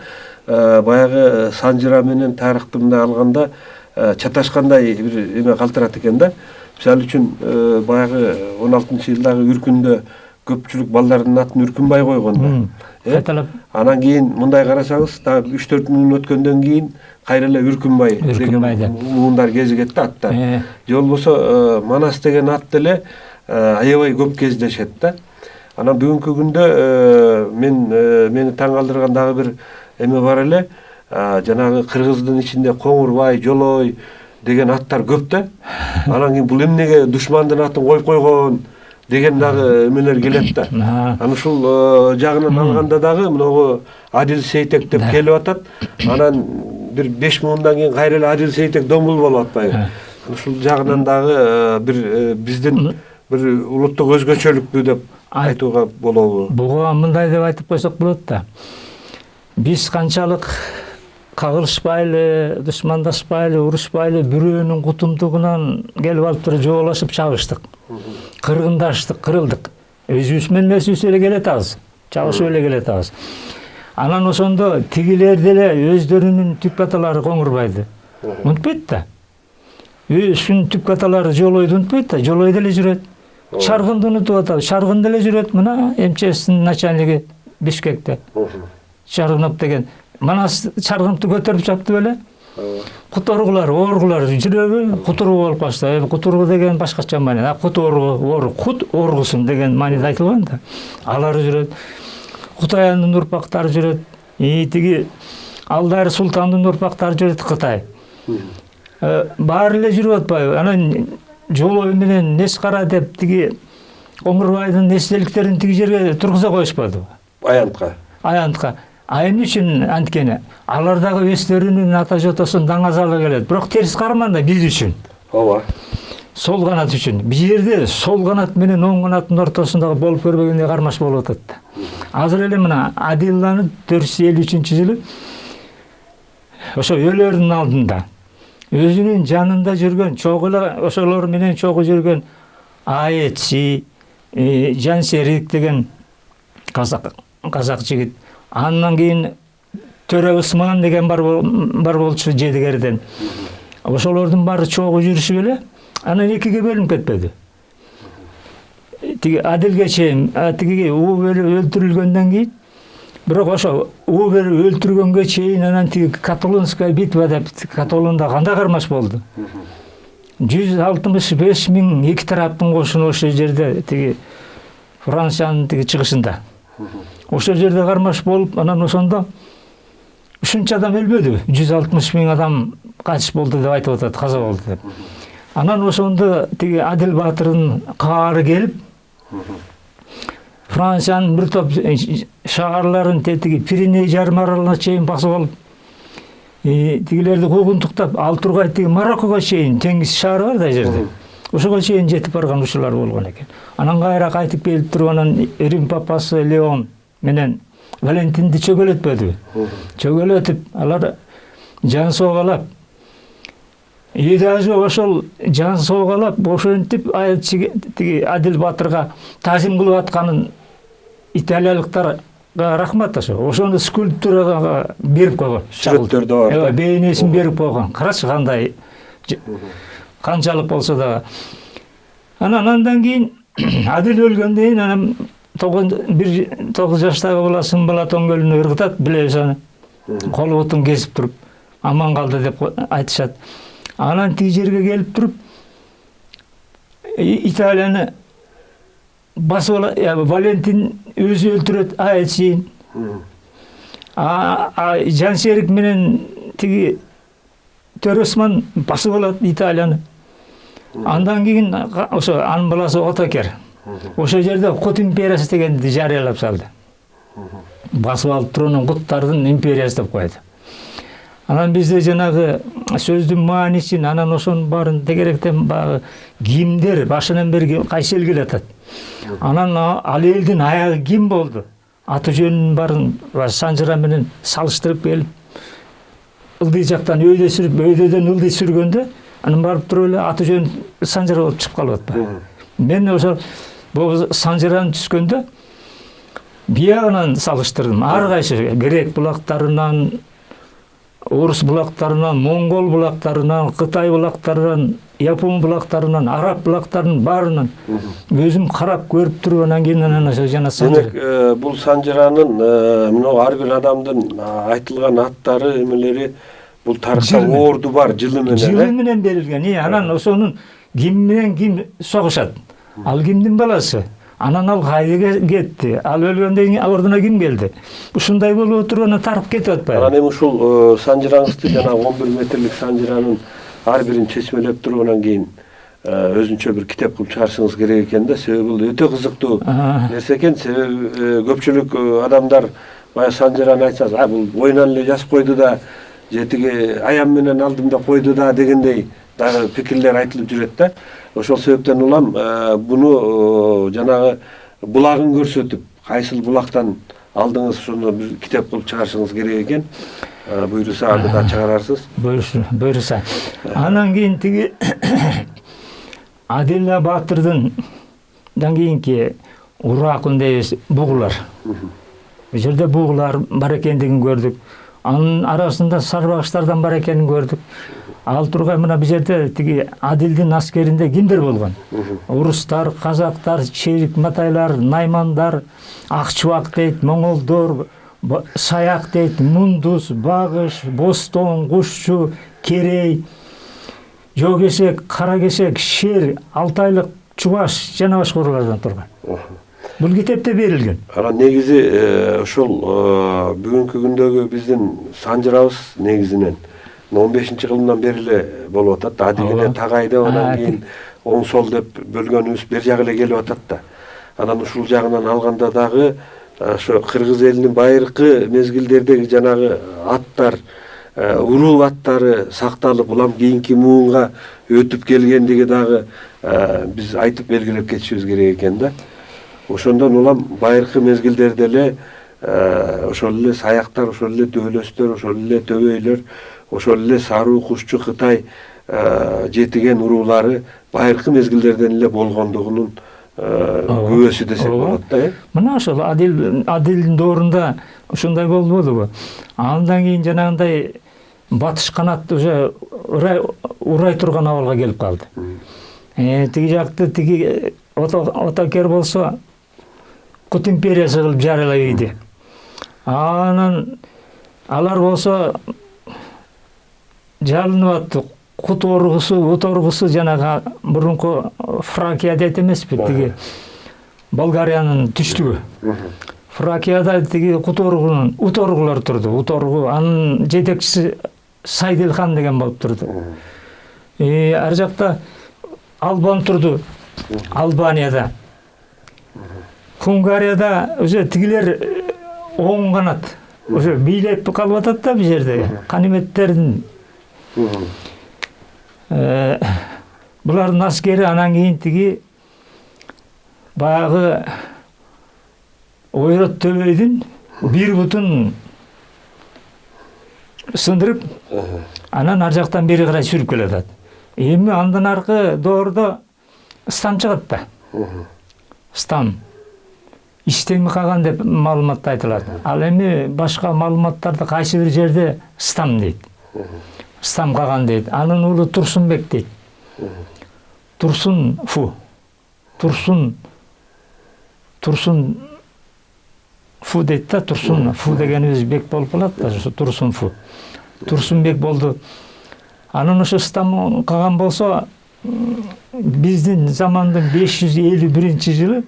баягы санжыра менен тарыхты мындай алганда чаташкандай бир эме калтырат экен да. Мисалы үчүн баягы 16-жылдагы үркүндө көпчүлүк балдардын атын Үркүнбай койгон да. Кайталап. Анан кийин мындай карасаңыз, дагы 3-4 күн өткөндөн кийин кайра эле Үркүнбай деген муундар кезигет да аттар. Же болбосо Манас деген ат деле аябай көп кездешет да. Анан бүгүнкү күндө мени таң калтырган дагы бир эме бар эле. Жанагы кыргыздын ичинде Коңурбай, Жолой деген аттар көп да. Анан кийин бул эмнеге душмандын атын коюп койгон деген дагы эмелер келет да. Анан ушул жагынан алганда дагы могу Адил Сейтек деп келип атат. Анан бир 5 муундан кийин кайра эле Адил Сейтек домбул болуп атпайбы? Ушул жагынан дагы бир биздин бир улуттук өзгөчөлүкпү деп айтууга болобу? Буга мындай деп айтып койсок болот да. Биз канчалык кагылышпайлы, душмандаспайлы, урушпайлы бирөөнүн кутумдугунан келип алып туруп жоолашып чабыштык. Кыргындаштык, кырылдык. Өзүбүз менен өзүбүз эле келатабыз. Чабышып эле келатабыз. Анан ошондо тигилер деле өздөрүнүн түп аталары Коңурбайды унутпайт да. Өзүнүн түп аталары Жолойду унутпайт да. Жолой деле жүрөт. Шаргынды унутуп атат. Шаргын деле жүрөт. Мына МЧСтин начальниги Бишкекте. Шаргынов деген. Манас Шаргыновду көтөрүп чапты беле. Куторгулар, оргулар жүрөбү, кутургу болуп калышты. Кутургу деген башкача маани. Куторгу, кут оргусун деген мааниде айтылган да. Алар жүрөт. Кутаяндын урпактары жүрөт. Тиги Алдар Султандын урпактары жүрөт Кытай. Баары эле жүрүп атпайбы? Анан Жолой менен Нескара деп тиги Коңурбайдын эстеликтерин тиги жерге тургуза коюшпадыбы? Аянтка. Эмне үчүн анткени? Алар дагы өздөрүнүн ата жотосун даңазалы келет. Бирок терс карманда биз үчүн. Ооба. Сол канат үчүн. Бул жерде сол канат менен оң канаттын ортосундагы болуп көрбөгөндөй кармаш болуп атат. Азыр эле мына Адилланын 453-жылы ошо өлөрдүн алдында өзүнүн жанында жүргөн, чогуу эле ошолор менен чогуу жүргөн Аэтси, Жансерик деген казак жигит. Андан кийин Төрө Усман деген бар болчу Жедигерден. Ошолордун баары чогуу жүрүшүп эле анан экиге бөлүнүп кетпеди. Тиги Адилге чейин, тиги Убер өлтүрүлгөндөн кийин, бирок ошо Убер өлтүргөнгө чейин анан тиги Каталонская битва деп Каталонда кандай кармаш болду. 165 миң эки тараптын кошуну ошол жерде тиги Франциянын тиги чыгышында. Ошол жерде кармаш болуп, анан ошондо ушунча адам өлбөдү. 160 миң адам кайтыш болду деп айтып атат, каза болду деп. Анан ошондо тиги Адил Батырдын каары келип, Франциянын бир топ шаарларын тетиги Пиреней жарым аралына чейин басып алып, тигилерди куугунтуктап, ал тургай тиги Мароккого чейин теңиз шаары бар да жерде. Ошого чейин жетип барган ушулар болгон экен. Анан кайра кайтып келип туруп, анан Рим папасы Леон менен Валентинди чөгөлөтпөдү. Чөгөлөтүп, алар жан соогалап, даже ошол жан соогалап, ошентип тиги Адил Батырга тазим кылып атканын италиялыктарга рахмат ошону скульптурага берип койгон. Сүрөттөрдө бар. Бейнесин берип койгон. Карачы кандай канчалык болсо да. Андан кийин Адил өлгөндөн кийин анан 9 жаштагы баласын Балатон көлүнө ыргытат, билебиз, колу бутун кесип туруп аман калды деп айтышат. Анан тиги жерге келип туруп Италияны басып алат, Валентин өзү өлтүрөт Аэтсин. Жансерик менен тиги Төрө Усман басып алат Италияны. Андан кийин ошо анын баласы Отокер ошол жерде Кут империясы дегенди жарыялап салды. Басып алып турган Куттардын империясы деп койду. Анан бизде жанагы сөздүн мааниsin, анан ошонун баарын тегеректен баягы кимдер башынан бери кайсы элге келатат. Анан ал элдин аягы ким болду? Аты жөнүнүн баарын Санжыра менен салыштырып келип, ылдый жактан өйдө сүрүп, өйдөдөн ылдый сүргөндө, анан барып туруп эле аты жөн Санжыра болуп чыгып калып атпайбы? Мен ошо бул Санжыраны түзгөндө биягынан салыштырдым. Ар кайсы грек булактарынан, орус булактарынан, монгол булактарынан, Кытай булактарынан, Япон булактарынан, араб булактарынын баарынан өзүм карап көрүп туруп, анан кийин анан жана Демек, бул Санжыранын мына ар бир адамдын айтылган аттары эмелери бул тарыхта орду бар, жылы менен. Жылы менен берилген. Анан ошонун ким менен ким согушат? Ал кимдин баласы? Анан ал кайда кетти? Ал өлгөндөн кийин ордуна ким келди? Ушундай болуп отуруп анан тарып кетип атпайбы? Анан эми ушул Санжыраңызды жана 11 метрлик Санжыранын ар бирин чечмелеп туруп анан кийин өзүнчө бир китеп кылып чыгарышыңыз керек экен да. Себеби бул өтө кызыктуу нерсе экен. Себеби көпчүлүк адамдар баягы Санжыраны айтсаңыз, бул ойнан эле жазып койду да, жетиги аям менен алдым да койду да дегендей дагы пикирлер айтылып жүрөт да. Ошол себептен улам буну жанагы булагын көрсөтүп, кайсыл булактан алдыңыз ошону бир китеп кылып чыгарышыңыз керек экен. Буйруса аны да чыгарарсыз. Буйруса. Анан кийин тиги Адилла Баатырдын кийинки Уракун дейбиз бугулар. Бул жерде бугулар бар экендигин көрдүк. Анын арасында сарбагыштардан бар экенин көрдүк. Ал тургай мына бул жерде тиги Адилдин аскеринде кимдер болгон? Урустар, казактар, Черик Матайлар, Наймандар, Акчубак дейт, Моңолдор, Саяк дейт, Мундуз, Багыш, Бостон, Кушчу, Керей, Жогесек, Каракесек, Шер, Алтайлык, Чубаш жана башкалардан турган. Бул китепте берилген. Анан негизи ошол бүгүнкү күндөгү биздин Санжырабыз негизинен 15-жылынан бери эле болуп атат. Адилине тагайдап анан кийин оң сол деп бөлгөнүбүз бер жагы эле келип атат да. Анан ушул жагынан алганда дагы ошо кыргыз элинин байыркы мезгилдердеги жанагы аттар, уруу аттары сакталып, улам кийинки муунга өтүп келгендиги дагы биз айтып белгилеп кетишибиз керек экен да. Ошондон улам байыркы мезгилдерде эле ошол эле саяктар, ошол эле дөөлөстөр, ошол эле төбөйлөр, ошол эле Саруу, Кушчу, Кытай жетиген уруулары байыркы мезгилдерден эле болгондугунун күбөсү десек болот да. Мына ошол Адилдин доорунда ушундай болбодубу? Андан кийин жанагындай батыш канат уже урай турган абалга келип калды. Тиги жакты тиги Отакер болсо Кут империясы кылып жарыйлап ийди. Анан алар болсо жалынып атты. Кут оргусу жанагы мурунку Фракия дейт эмеспи, тиги Болгариянын түштүгү. Фракияда тиги кут оргулар турду. Ут оргу анын жетекчиси Сайдилхан деген болуп турду. Ар жакта Албан турду. Албанияда. Хунгарияда уже тигилер оң канат. Уже бийлеп калып атат да бул жерде. Каниметтердин булардын аскери анан кийин тиги баягы Ойрот төбөйдүн бир бутун сындырып, анан ар жактан бери карай сүрүп келатат. Эми андан аркы доордо стам чыгат да. Стам. Иштеми калган деп маалымат айтылат. Ал эми башка маалыматтарда кайсы бир жерде стам дейт. Стам калган дейт. Анын уулу Турсунбек дейт. Турсун Фу дейт да, Турсун Фу дегенибиз бек болуп калат да, ошо Турсун Фу. Турсунбек болду. Анан ошо стам калган болсо, биздин замандын 551-жылы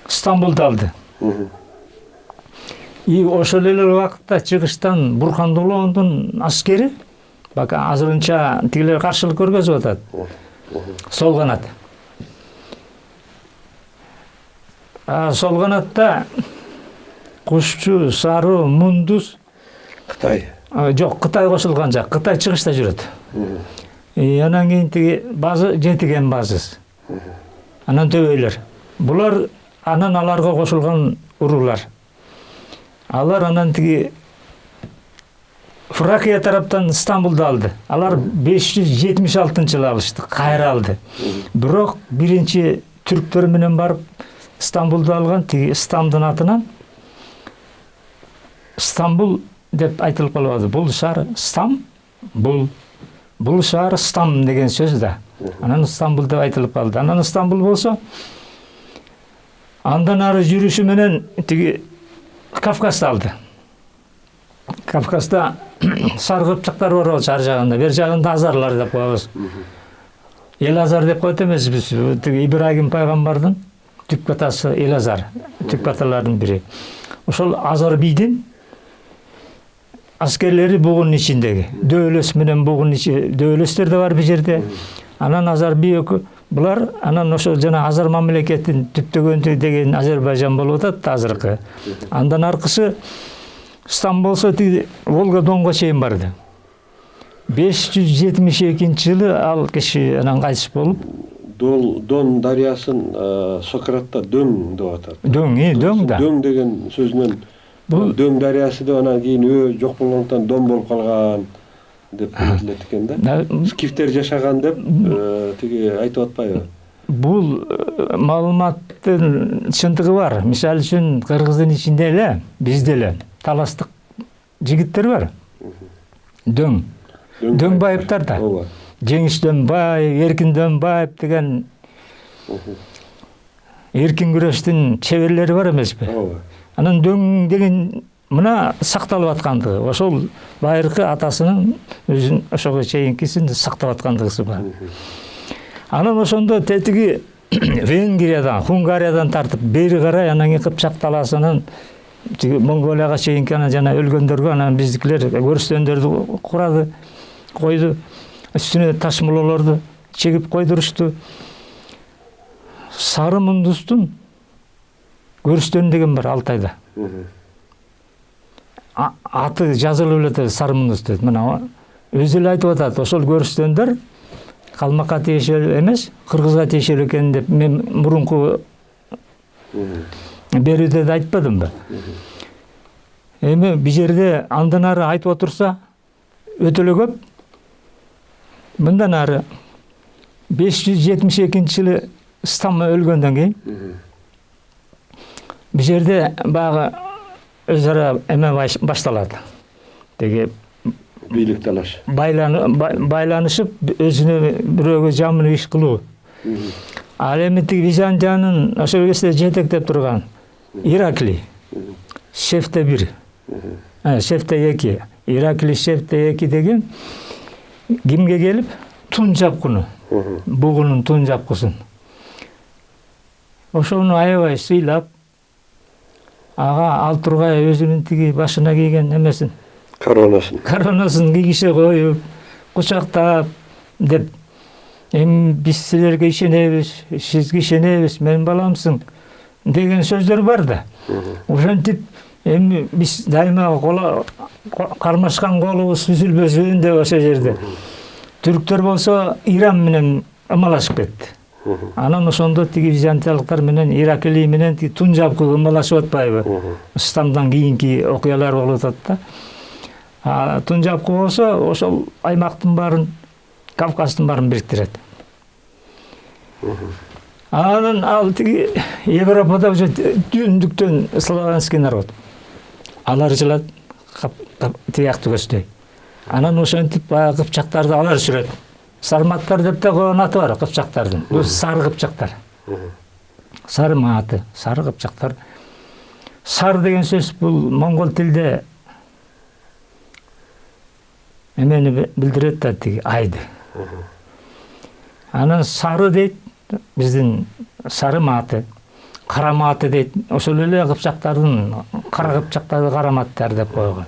Стамбулду алды. Ошол эле убакытта чыгыштан Бурхандуулоодун аскери, бака азырынча тигилер каршылык көргөзүп атат. Сол канат. Сол канатта Кушчу, Саруу, Мундуз, Жок, Кытай кошулган жак. Кытай чыгышта жүрөт. Анан кийин тиги базы жетиген базыс. Анан төбөйлөр. Булар анан аларга кошулган уруулар. Алар анан тиги Фракия тараптан Стамбулду алды. Алар 576-жылы алышты, кайра алды. Бирок биринчи түрктөр менен барып Стамбулду алган, тиги Стамдын атынан Стамбул деп айтылып калбады. Бул шаар Стам, бул шаар Стам деген сөз да. Анан Стамбул деп айтылып калды. Анан Стамбул болсо андан ары жүрүшү менен тиги Кавказды алды. Кавказда сары кыпчактар бар ар жагында, бер жагында азарлар деп коебуз. Элазар деп коет эмеспиз. Тиги Ибрагим пайгамбардын түп катасы Элазар, түп каталардын бири. Ошол Азар бийдин аскерлери бугун ичиндеги. Дөөлөс менен бугун ичи, дөөлөстөр да бар бу жерде. Анан Азар бий булар анан ошо жана Азар мамлекетин түптөгөнтү деген Азербайжан болуп атат азыркы. Андан аркысы Стам болсо тиги Волга Донго чейин барды. 572-жылы ал киши анан кайтыш болуп, Дон дарыясын Сократта дөң деп атат. Дөң да. Дөң деген сөзүнөн дөң дарыясы деп анан кийин жок болгондон дон болуп калган деп билет экен да. Скифтер жашаган деп тиги айтып атпайбы? Бул маалыматтын чындыгы бар. Мисалы үчүн Кыргыздын ичинде эле, бизде эле таластык жигиттер бар. Дөңбаевтар да. Жеңиш Дөңбаев, Эркин Дөңбаев деген эркин күрөштүн чеберлери бар эмеспи? Анан дөң деген мына сакталып аткандыгы, ошол байыркы атасынын өзүн ошого чейинкисин сактап аткандыгысы бар. Анан ошондо тетиги Венгриядан, Хунгариядан тартып бери карай анан Кыпчак талаасынын Монголияга чейинки анан жана өлгөндөргө анан биздикилер көрүстөндөрдү курады, койду. Üstüne taş mulalardı, çekip koyduruştu. Sarı Mundus'tun görüstön degen var Altay'da. Atı жазылып эле Sarı Mundus дейт. Мына өзү эле айтып атат, ошол көрүстөндөр калмакка тиешелүү эмес, кыргызга тиешелүү экен деп мен мурунку берүүдө да айтпадымбы? Эми бул жерде андан ары айтып отурса өтө эле көп. Мындан ары 572-жылы Стам өлгөндөн кийин бул жерде багы өз ара эме башталат. Деги бийлик талаш. Байланышып өзүнө бирөөгө жаман иш кылуу. Ал эми тиги Византиянын ошол кезде жетектеп турган Иракли, Шефте 1, Шефте 2, Иракли Шефте 2 деген кимге келип тун жапкыны, бугунун тун жапкысын. Ошону аябай сыйлап, ага ал тургай өзүнүн тиги башына кийген эмесин, коронасын кийгише коюп, кучактап деп, эми биз силерге ишенебиз, сизге ишенебиз, менин баламсың деген сөздөр бар да. Ошентип эми биз дайыма кармашкан колубуз үзүлбөсүн деп ошол жерде. Түрктөр болсо Иран менен ымалашып кетти. Анан ошондо тиги византиялыктар менен Иракли менен тун жапкы ымалашып атпайбы? Стамдан кийинки окуялар болуп атат да. Тун жапкы болсо ошол аймактын баарын, Кавказдын баарын бириктирет. Анан ал тиги Европада уже түндүктөн славянский народ. Алар жылат тиякты көздөй. Анан ошентип кыпчактарды алар сүрөт. Сарматтар деп те койгон аты бар кыпчактардын. Бул сары кыпчактар. Сары мааты, сары кыпчактар. Сар деген сөз бул монгол тилде эмени билдирет да тиги айды. Анан сары дейт биздин сары мааты, кара мааты дейт. Ошол эле кыпчактардын кара кыпчактарды кара мааттар деп койгон.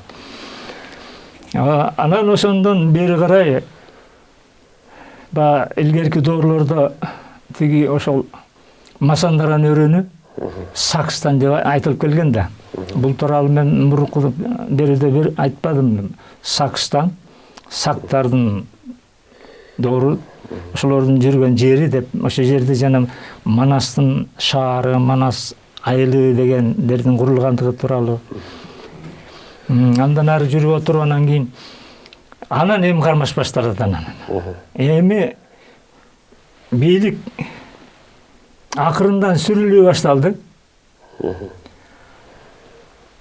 Анан ошондон бери карай илгерки доорлордо тиги ошол масандаран өрөнү Сакстан деп айтылып келген да. Бул тууралуу мен мурунку берүүдө айтпадым. Сакстан, сактардын doğru ошолордун жүргөн жери деп ошол жерде жана Манастын шаары, Манас айылы дегендердин курулгандыгы тууралуу. Андан ары жүрүп отуруп анан кийин анан эми кармаш башталат анан. Эми бийлик акырындан сүрүлүп башталды.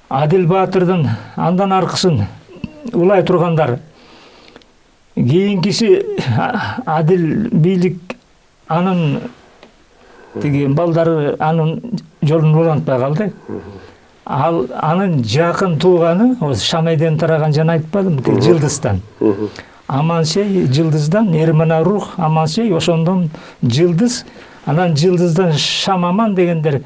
Адил Баатырдын андан аркысын улай тургандар кийинкиси Адил бийлик анын тиги балдары анын жолун улантпай калды. Ал анын жакын тууганы Шамайден тараган жана айтпадым, тиги Жылдыздан. Амансей Жылдыздан Эрманарух, Амансей ошондон Жылдыз, анан Жылдыздан Шамаман дегендер.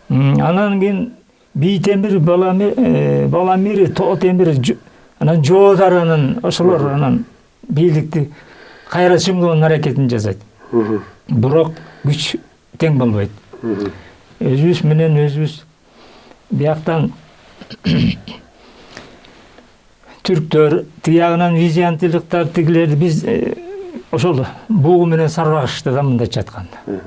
Анан кийин Бийтемир, Баламир, Тоотемир, анан Жоодаранын ошолор анан бийликти кайра чыңгоонун аракетин жасайт. Бирок күч тең болбойт. Өзүбүз менен өзүбүз бияктан түрктөр, тиягынан визиянтылыктар, тигилерди биз ошол бугу менен сарбагышты да мындайча айтканда.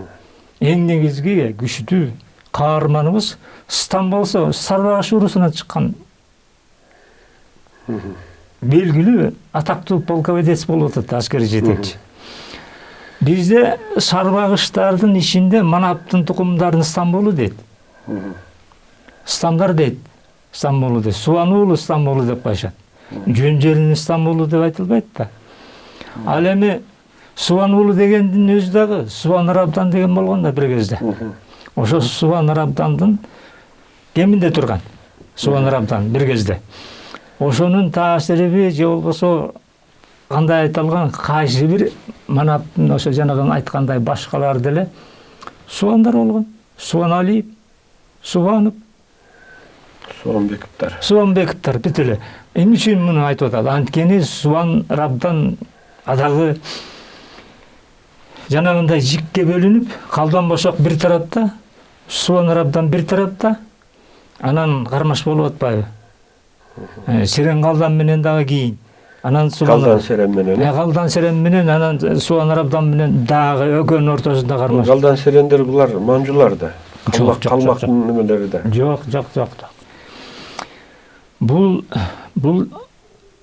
Эң негизги күчтүү каарманыбыз Стан болсо сарбагыш урусуна чыккан белгилүү атактуу полководец болуп атат, аскери жетекчи. Бизде сарбагыштардын ичинде Манаптын тукумдарын Стамболу дейт. Стамдар дейт, Стамболу дейт. Субануулу Стамболу деп коюшат. Жөн жерин Стамболу деп айтылбайт да. Ал эми Субануулу дегендин өзү дагы Субан Рабдан деген болгон да бир кезде. Ошо Субан Рабдандын кеминде турган. Субан Рабдан бир кезде. Ошонун таасириби же болбосо кандай айтылган кайсы бир Манаптын ошо жанагы айткандай башкалар деле Субандар болгон. Субаналиев, Субанов, Субанбековдор бүт эле. Эмне үчүн муну айтып атат? Анткени Субан Рабдан адагы жанагындай жикке бөлүнүп, Калдан Бошок бир тарапта, Субан Рабдан бир тарапта, анан кармаш болуп атпайбы? Серен Калдан менен дагы кийин. Анан Калдан Серен менен. Калдан Серен менен, анан Субан Рабдан менен дагы экөөнүн ортосунда кармаш. Калдан Серендер булар манжулар да. Калмактын немелери да. Жок. Бул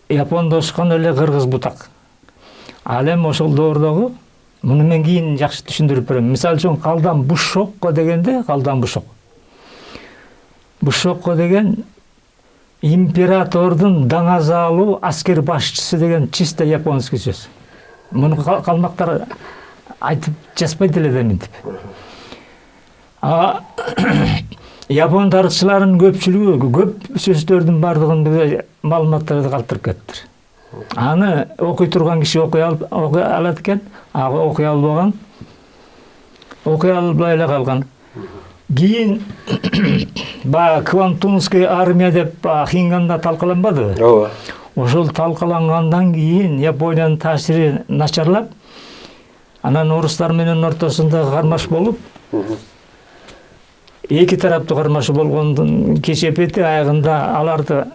япондошкон эле кыргыз бутак. Ал эми ошол доордогу муну мен кийин жакшы түшүндүрүп берем. Мисалы үчүн Калдан Бушокко дегенде, Калдан Бушок. Бушокко деген императордун даңазалуу аскер башчысы деген чисто японский сөз. Муну калмактар айтып жазбайт эле да мынтип. Япон тарыхчыларынын көпчүлүгү көп сөздөрдүн бардыгын маалыматтарды калтырып кетиптир. Аны окуй турган киши окуй алат экен, окуй албаган, окуй албай эле калган. Кийин баягы Квантунский армия деп Хинганда талкаланбадыбы? Ооба. Ошол талкалангандан кийин Япониянын таасири начарлап, анан орустар менен ортосунда кармаш болуп, эки тараптуу кармашы болгондун кесепети аягында аларды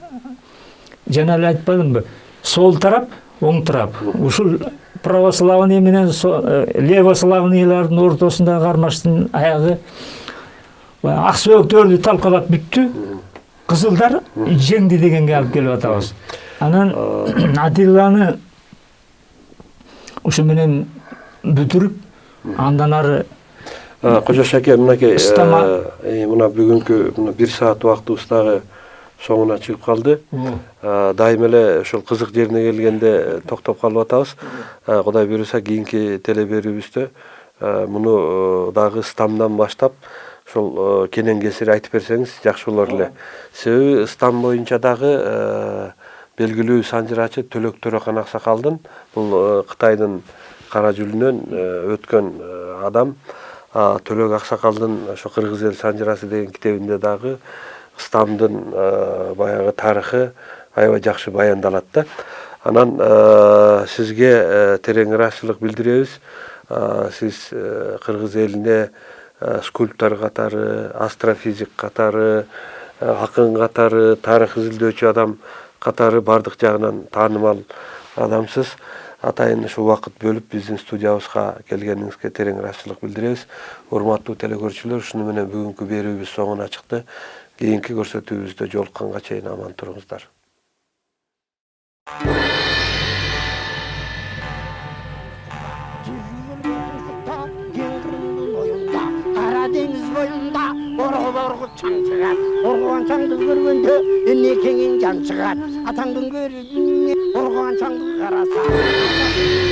жана эле айтпадымбы? Сол тарап, оң тарап. Ушул православный менен левославныйлардын ортосунда кармаштын аягы ак сөөктөрдү талкалап бүттү. Кызылдар жеңди дегенге алып келип атабыз. Анан Атилланы ушу менен бүтүрүп, андан ары Кожо Шаке, мынакей мына бүгүнкү 1 саат убактыбыздагы соңуна чыгып калды. Дайым эле ошол кызык жерине келгенде токтоп калып атабыз. Кудай буйруса кийинки телеберүүбүздө муну дагы Стамдан баштап ошол кенен кесир айтып берсеңиз жакшы болор эле. Себеби Стам боюнча дагы белгилүү санжырачы Төлөк Төрехан Аксакалдын бул Кытайдын кара жүлүнөн өткөн адам. Төлөк Аксакалдын ошо Кыргыз эл санжырасы деген китебинде дагы Стамдын баягы тарыхы аябай жакшы баяндалат да. Анан сизге терең ыраазычылык билдиребиз. Сиз Кыргыз элине скульптор катары, астрофизик катары, акын катары, тарых изилдөөчү адам катары бардык жагынан таанымал адамсыз. Атайын ушул убакыт бөлүп биздин студиябызга келгениңизге терең ыраазычылык билдиребиз. Урматтуу телекөрүүчүлөр, ушуну менен бүгүнкү берүүбүз соңуна чыкты. Кийинки көрсөтүүбүздө жолукканга чейин аман туруңуздар. Deniz boyunda orgu çan çıkar. Orguan çandı görgünde ne kengin can çıkar. Atandın görgünde orguan çandı karasa.